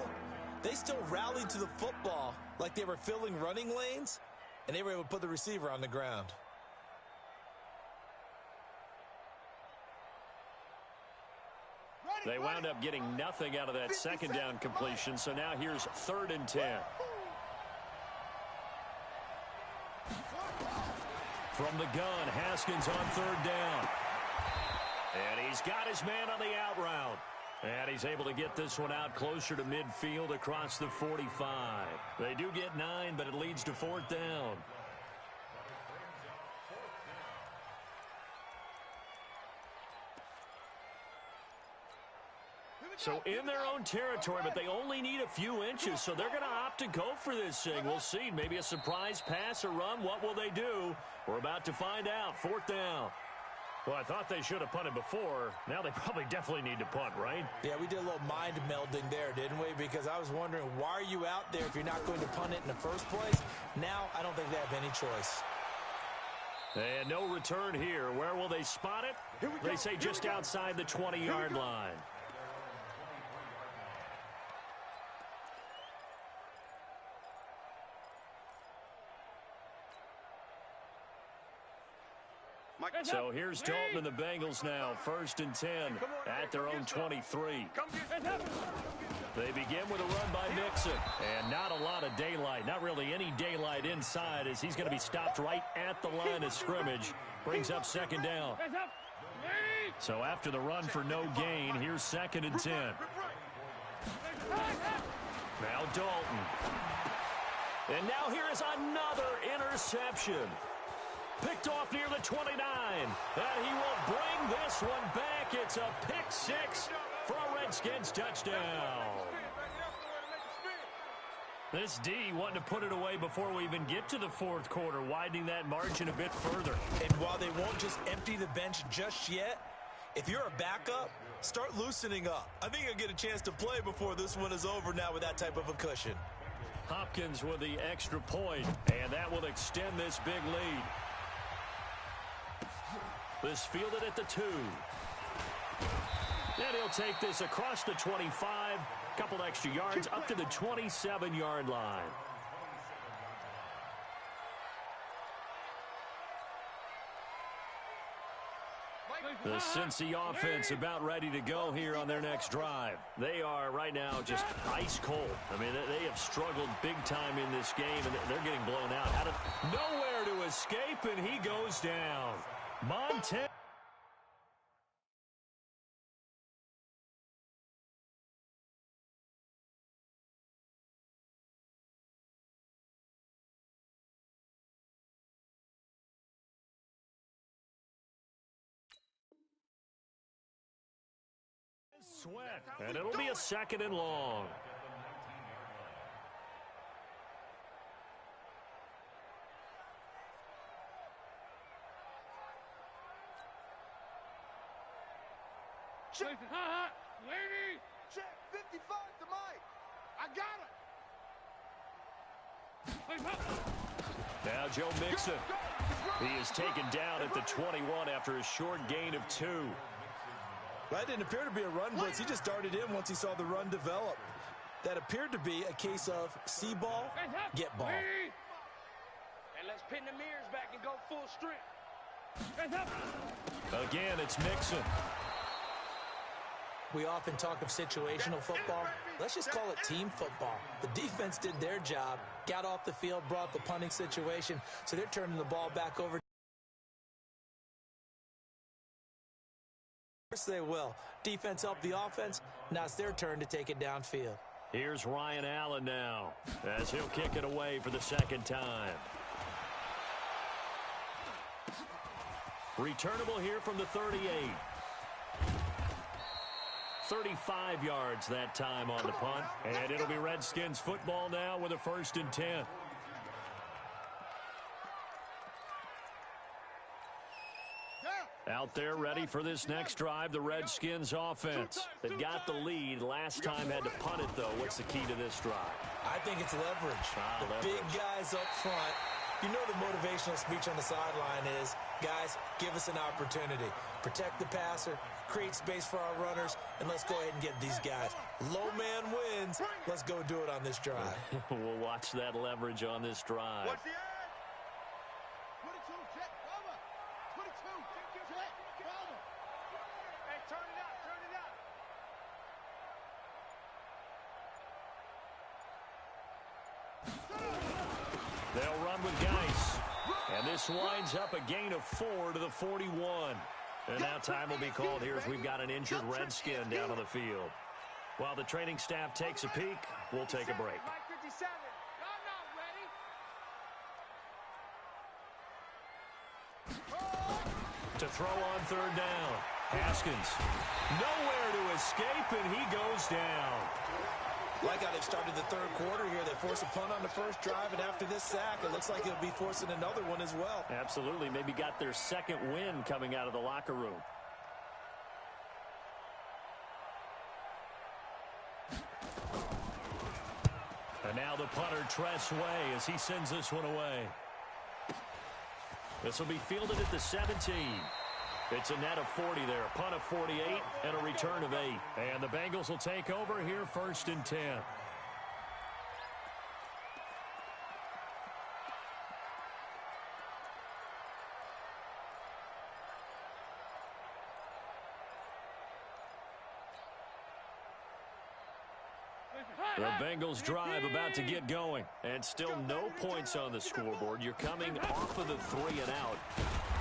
they still rallied to the football like they were filling running lanes, and they were able to put the receiver on the ground. They wound up getting nothing out of that 2nd down completion, so now here's 3rd and 10. From the gun, Haskins on 3rd down. And he's got his man on the out route. And he's able to get this one out closer to midfield across the 45. They do get 9, but it leads to 4th down. So in their own territory, but they only need a few inches, so they're going to opt to go for this thing. We'll see. Maybe a surprise pass or run. What will they do? We're about to find out. 4th down. Well, I thought they should have punted before. Now they probably definitely need to punt, right? Yeah, we did a little mind melding there, didn't we? Because I was wondering, why are you out there if you're not going to punt it in the first place? Now I don't think they have any choice. And no return here. Where will they spot it? They say just outside the 20-yard line. So here's Dalton and the Bengals now. 1st and 10 at their own 23. They begin with a run by Mixon. And not a lot of daylight. Not really any daylight inside as he's going to be stopped right at the line of scrimmage. Brings up 2nd down. So after the run for no gain, here's 2nd and 10. Now Dalton. And now here is another interception. Picked off near the 29. And he will bring this one back. It's a pick 6 for a Redskins touchdown. This D wanting to put it away before we even get to the 4th quarter, widening that margin a bit further. And while they won't just empty the bench just yet, if you're a backup, start loosening up. I think you'll get a chance to play before this one is over now with that type of a cushion. Hopkins with the extra point, and that will extend this big lead. This fielded at the 2. And he'll take this across the 25, couple extra yards up to the 27-yard line. The Cincy offense about ready to go here on their next drive. They are right now just ice cold. I mean, they have struggled big time in this game, and they're getting blown out. Out of nowhere to escape, and he goes down. Montana. Sweat, and it'll be a 2nd and long. Check. Lady. Check. 55 to Mike. I got it. Now Joe Mixon. He is taken down at the 21 after a short gain of 2. That didn't appear to be a run blitz. He just darted in once he saw the run develop. That appeared to be a case of see ball, get ball. And let's pin the mirrors back and go full strength. Again, it's Mixon. We often talk of situational football. Let's just call it team football. The defense did their job, got off the field, brought the punting situation, so they're turning the ball back over. Of course they will. Defense helped the offense. Now it's their turn to take it downfield. Here's Ryan Allen now, as he'll kick it away for the second time. Returnable here from the 38. 35 yards that time on the punt. And it'll be Redskins football now with a 1st and 10. Out there ready for this next drive, the Redskins offense. They've got the lead. Last time had to punt it, though. What's the key to this drive? I think it's leverage. The big guys up front. You know the motivational speech on the sideline is, guys, give us an opportunity. Protect the passer, create space for our runners, and let's go ahead and get these guys. Low man wins. Let's go do it on this drive. We'll watch that leverage on this drive. What's the end? 22, check, cover. 22, check, cover. Hey, turn it up, turn it up. They'll run with Geis. And this winds up a gain of 4 to the 41. And now time will be called here as we've got an injured Redskin down on the field. While the training staff takes a peek, we'll take a break. Mike 57. Y'all not ready. To throw on 3rd down. Haskins. Nowhere to escape, and he goes down. Like how they've started the 3rd quarter here. They force a punt on the first drive, and after this sack, it looks like they'll be forcing another one as well. Absolutely. Maybe got their second win coming out of the locker room. And now the punter, Tress Way, as he sends this one away. This will be fielded at the 17. It's a net of 40 there, a punt of 48, and a return of 8. And the Bengals will take over here 1st and 10. The Bengals drive about to get going, and still no points on the scoreboard. You're coming off of the 3 and out.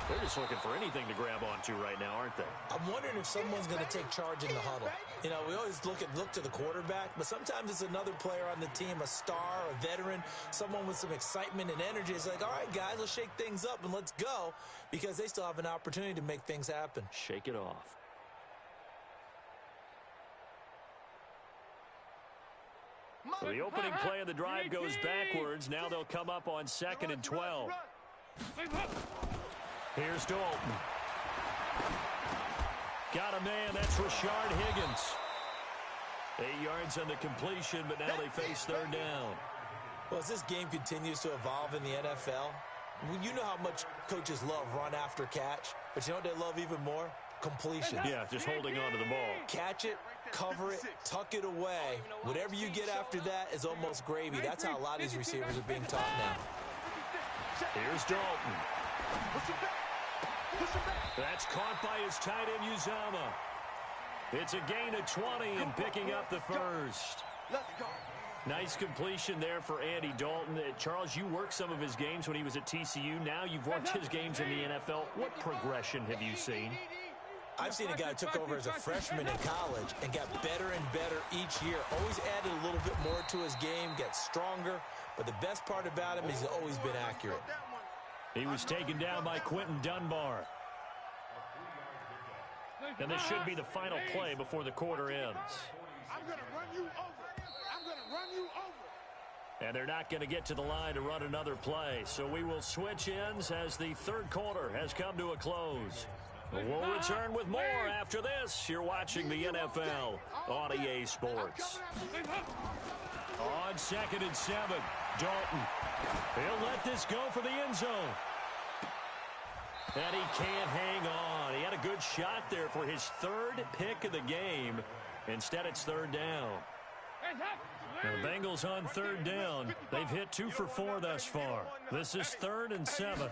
They're just looking for anything to grab onto right now, aren't they? I'm wondering if someone's going to take charge in the huddle. You know, we always look to the quarterback, but sometimes it's another player on the team, a star, a veteran, someone with some excitement and energy. It's like, all right, guys, let's shake things up and let's go, because they still have an opportunity to make things happen. Shake it off. So the opening play of the drive goes backwards. Now they'll come up on 2nd and 12. Here's Dalton. Got a man. That's Rashard Higgins. 8 yards on the completion, but now they face 3rd down. Well, as this game continues to evolve in the NFL, you know how much coaches love run after catch, but you know what they love even more? Completion. Yeah, just holding on to the ball. Catch it, cover it, tuck it away. Whatever you get after that is almost gravy. That's how a lot of these receivers are being taught now. Here's Dalton. That's caught by his tight end, Uzama. It's a gain of 20 and picking up the 1st. Nice completion there for Andy Dalton. Charles, you worked some of his games when he was at TCU. Now you've worked his games in the NFL. What progression have you seen? I've seen a guy who took over as a freshman in college and got better and better each year. Always added a little bit more to his game, gets stronger. But the best part about him is he's always been accurate. He was taken down by Quentin Dunbar. And this should be the final play before the quarter ends. I'm going to run you over. I'm going to run you over. And they're not going to get to the line to run another play. So we will switch ends as the 3rd quarter has come to a close. We'll return with more after this. You're watching the NFL on EA Sports. On 2nd and 7. Dalton. He'll let this go for the end zone. And he can't hang on. He had a good shot there for his third pick of the game. Instead, it's third down. The Bengals on third down. They've hit 2 for 4 thus far. This is 3rd and 7.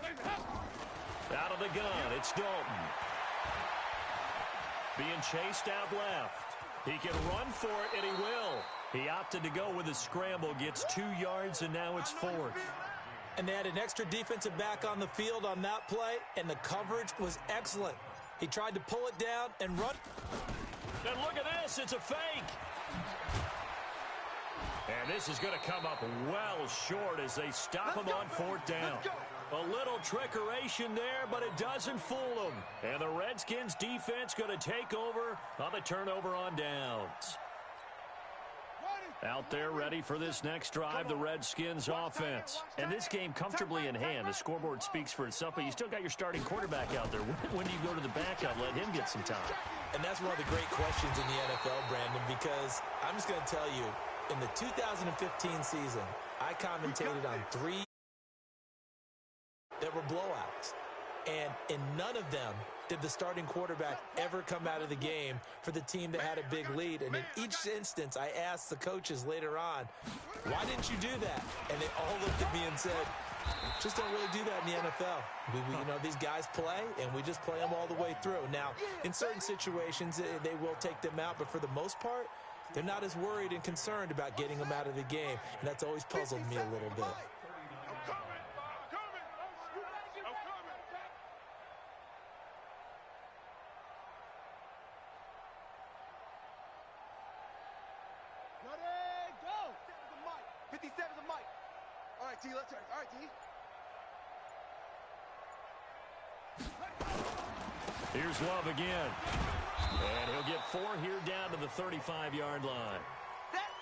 Out of the gun, it's Dalton. Being chased out left. He can run for it, and he will. He opted to go with a scramble, gets 2 yards, and now it's 4th. And they had an extra defensive back on the field on that play, and the coverage was excellent. He tried to pull it down and run. And look at this, it's a fake. And this is going to come up well short as they stop him on 4th down. A little trickeration there, but it doesn't fool them. And the Redskins defense going to take over on the turnover on downs. Out there ready for this next drive, the Redskins offense. And this game comfortably in hand. The scoreboard speaks for itself, but you still got your starting quarterback out there. When do you go to the backup, let him get some time? And that's one of the great questions in the NFL, Brandon, because I'm just going to tell you, in the 2015 season, I commentated on 3 that were blowouts. And in none of them did the starting quarterback ever come out of the game for the team that had a big lead. And in each instance, I asked the coaches later on, why didn't you do that? And they all looked at me and said, just don't really do that in the NFL. These guys play, and we just play them all the way through. Now, in certain situations, they will take them out, but for the most part, they're not as worried and concerned about getting them out of the game. And that's always puzzled me a little bit. Let's turn. All right, T. Here's Love again. And he'll get 4 here down to the 35-yard line.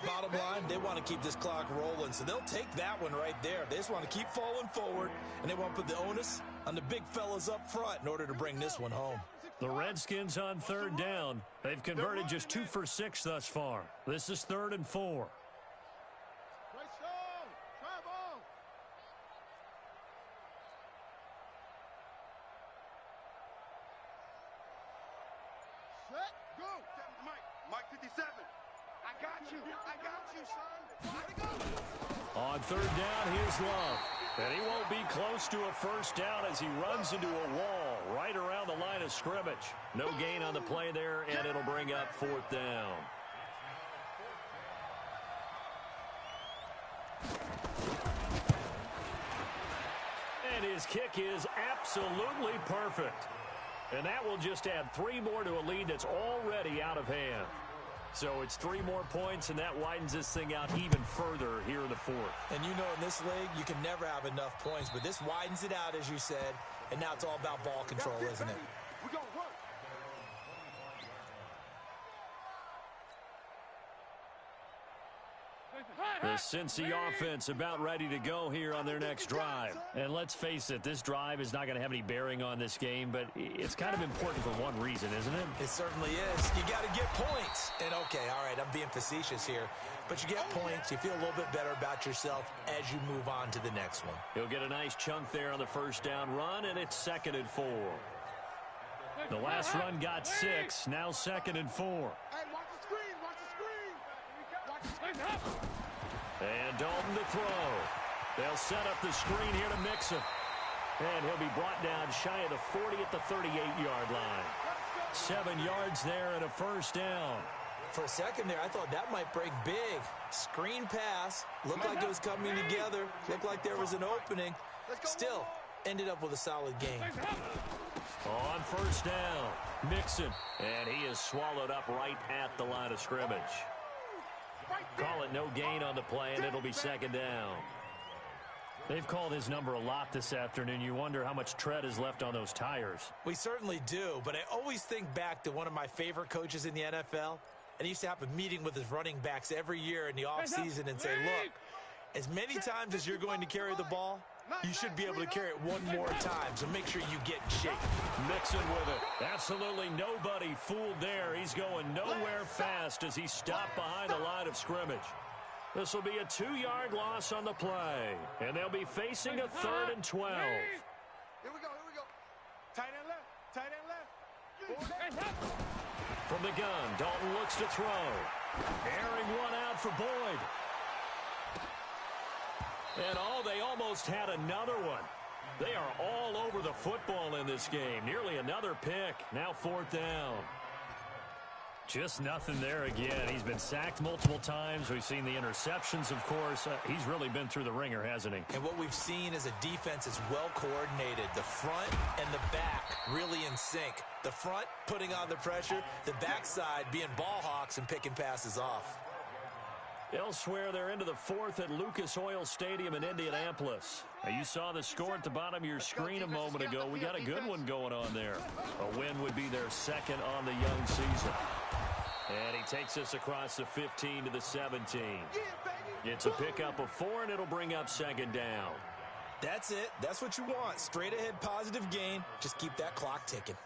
Bottom line, they want to keep this clock rolling, so they'll take that one right there. They just want to keep falling forward, and they want to put the onus on the big fellas up front in order to bring this one home. The Redskins on third down. They've converted just 2 for 6 thus far. This is 3rd and 4. Mike 57. I got you, son. On third down, here's Love. And he won't be close to a first down as he runs into a wall right around the line of scrimmage. No gain on the play there, and it'll bring up 4th down. And his kick is absolutely perfect. And that will just add 3 more to a lead that's already out of hand. So it's 3 more points, and that widens this thing out even further here in the 4th. And in this league, you can never have enough points, but this widens it out, as you said, and now it's all about ball control, isn't it? We're going to work. The Cincy offense about ready to go here on their next drive. And let's face it, this drive is not going to have any bearing on this game, but it's kind of important for one reason, isn't it? It certainly is. You got to get points. And okay, all right, I'm being facetious here, but you get points, you feel a little bit better about yourself as you move on to the next one. He'll get a nice chunk there on the first down run, and it's 2nd and 4. The last run got 6, now 2nd and 4. Hey, watch the screen, watch the screen. Watch the screen. And Dalton to throw. They'll set up the screen here to Mixon. And he'll be brought down shy of the 40 at the 38-yard line. 7 yards there and a first down. For a second there, I thought that might break big. Screen pass. Looked like it was coming together. Looked like there was an opening. Still, ended up with a solid game. On first down, Mixon. And he is swallowed up right at the line of scrimmage. Call it no gain on the play, and it'll be 2nd down. They've called his number a lot this afternoon. You wonder how much tread is left on those tires. We certainly do, but I always think back to one of my favorite coaches in the NFL. And he used to have a meeting with his running backs every year in the offseason and say, look, as many times as you're going to carry the ball, you should be able to carry it one more time, so make sure you get in shape. Mixon with it. Absolutely nobody fooled there. He's going nowhere fast as he stopped behind the line of scrimmage. This will be a 2-yard loss on the play, and they'll be facing a 3rd and 12. Here we go. Tight end left. From the gun, Dalton looks to throw. Airing one out for Boyd. And they almost had another one. They are all over the football in this game. Nearly another pick. Now 4th down. Just nothing there again. He's been sacked multiple times. We've seen the interceptions, of course. He's really been through the ringer, hasn't he? And what we've seen is a defense is well coordinated. The front and the back really in sync. The front putting on the pressure, the backside being ball hawks and picking passes off. Elsewhere, they're into the 4th at Lucas Oil Stadium in Indianapolis. Now, you saw the score at the bottom of your screen a moment ago. We got a good one going on there. A win would be their 2nd on the young season. And he takes us across the 15 to the 17. It's a pickup of 4, and it'll bring up 2nd down. That's it. That's what you want. Straight ahead positive gain. Just keep that clock ticking.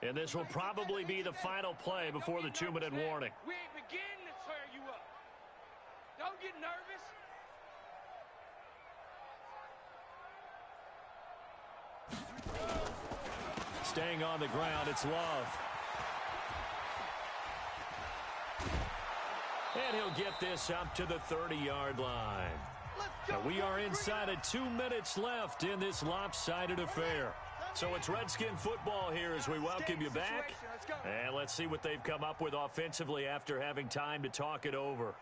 And this will probably be the final play before the 2-minute warning. We ain't beginning to tear you up. Don't get nervous. Staying on the ground, it's Love. And he'll get this up to the 30-yard line. Now we are inside of 2 minutes left in this lopsided affair. So it's Redskin football here as we welcome you back. And let's see what they've come up with offensively after having time to talk it over.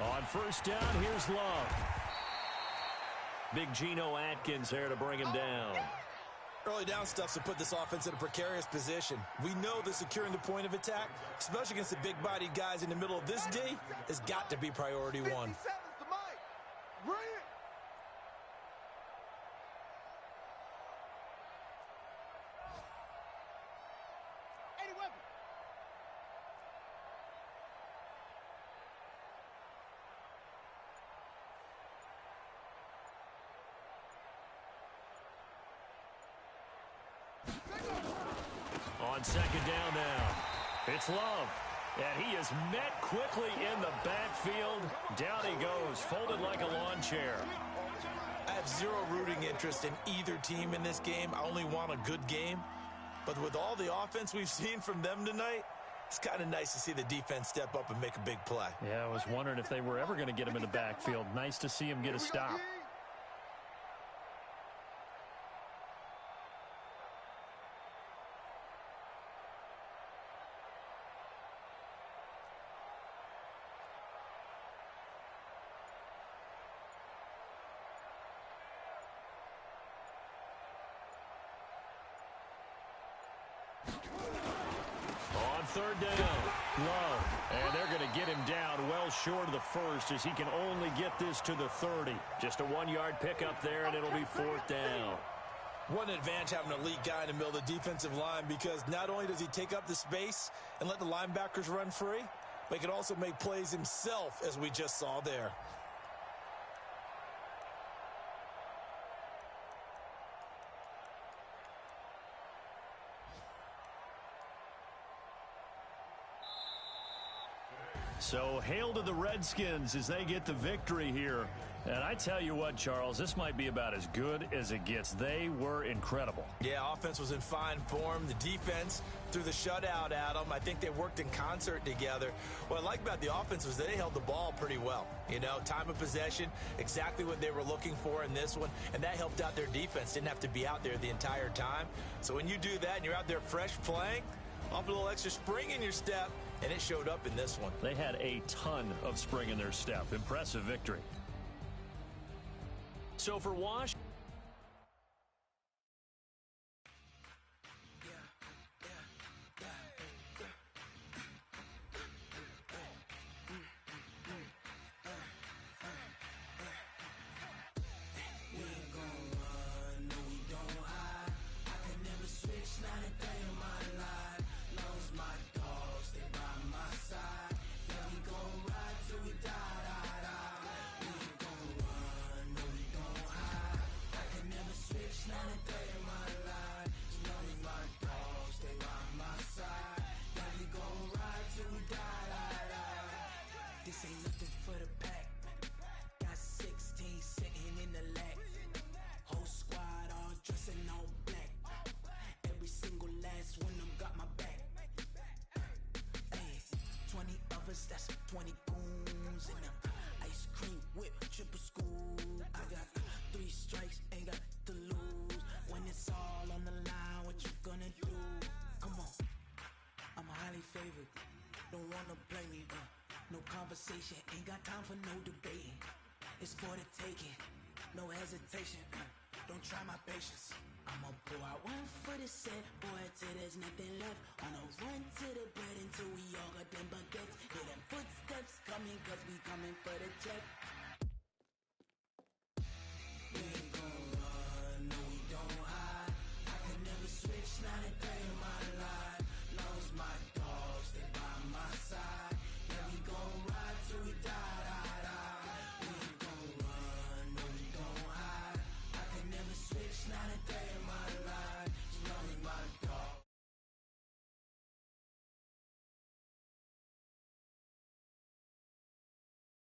On 1st down, here's Love. Big Geno Atkins there to bring him down. Early down stuff's to put this offense in a precarious position. We know that securing the point of attack, especially against the big-bodied guys in the middle of this D, has got to be priority 1. On 2nd down now, it's Love. And he is met quickly in the backfield. Down he goes, folded like a lawn chair. I have zero rooting interest in either team in this game. I only want a good game. But with all the offense we've seen from them tonight, it's kind of nice to see the defense step up and make a big play. Yeah, I was wondering if they were ever going to get him in the backfield. Nice to see him get a stop. On 3rd down, Love. And they're going to get him down well short of the 1st as he can only get this to the 30. Just a 1-yard pickup there, and it'll be 4th down. One advantage having an elite guy in the middle of the defensive line, because not only does he take up the space and let the linebackers run free, but he can also make plays himself, as we just saw there. So hail to the Redskins as they get the victory here. And I tell you what, Charles, this might be about as good as it gets. They were incredible. Yeah, offense was in fine form. The defense threw the shutout at them. I think they worked in concert together. What I like about the offense was they held the ball pretty well. You know, time of possession, exactly what they were looking for in this one. And that helped out their defense. Didn't have to be out there the entire time. So when you do that and you're out there fresh playing, off a little extra spring in your step, and it showed up in this one. They had a ton of spring in their step. Impressive victory. So for Washington, 20 goons in the ice cream whip, triple scoop. I got 3 strikes, ain't got to lose. When it's all on the line, what you gonna do? Come on, I'm highly favored. Don't wanna play me, no conversation, ain't got time for no debating. It's for the taking, no hesitation, don't try my patience. I'ma pour out one for the set, boy, till there's nothing left. On a run to the bread until we all got them baguettes. Hear them footsteps coming, cause we coming for the check.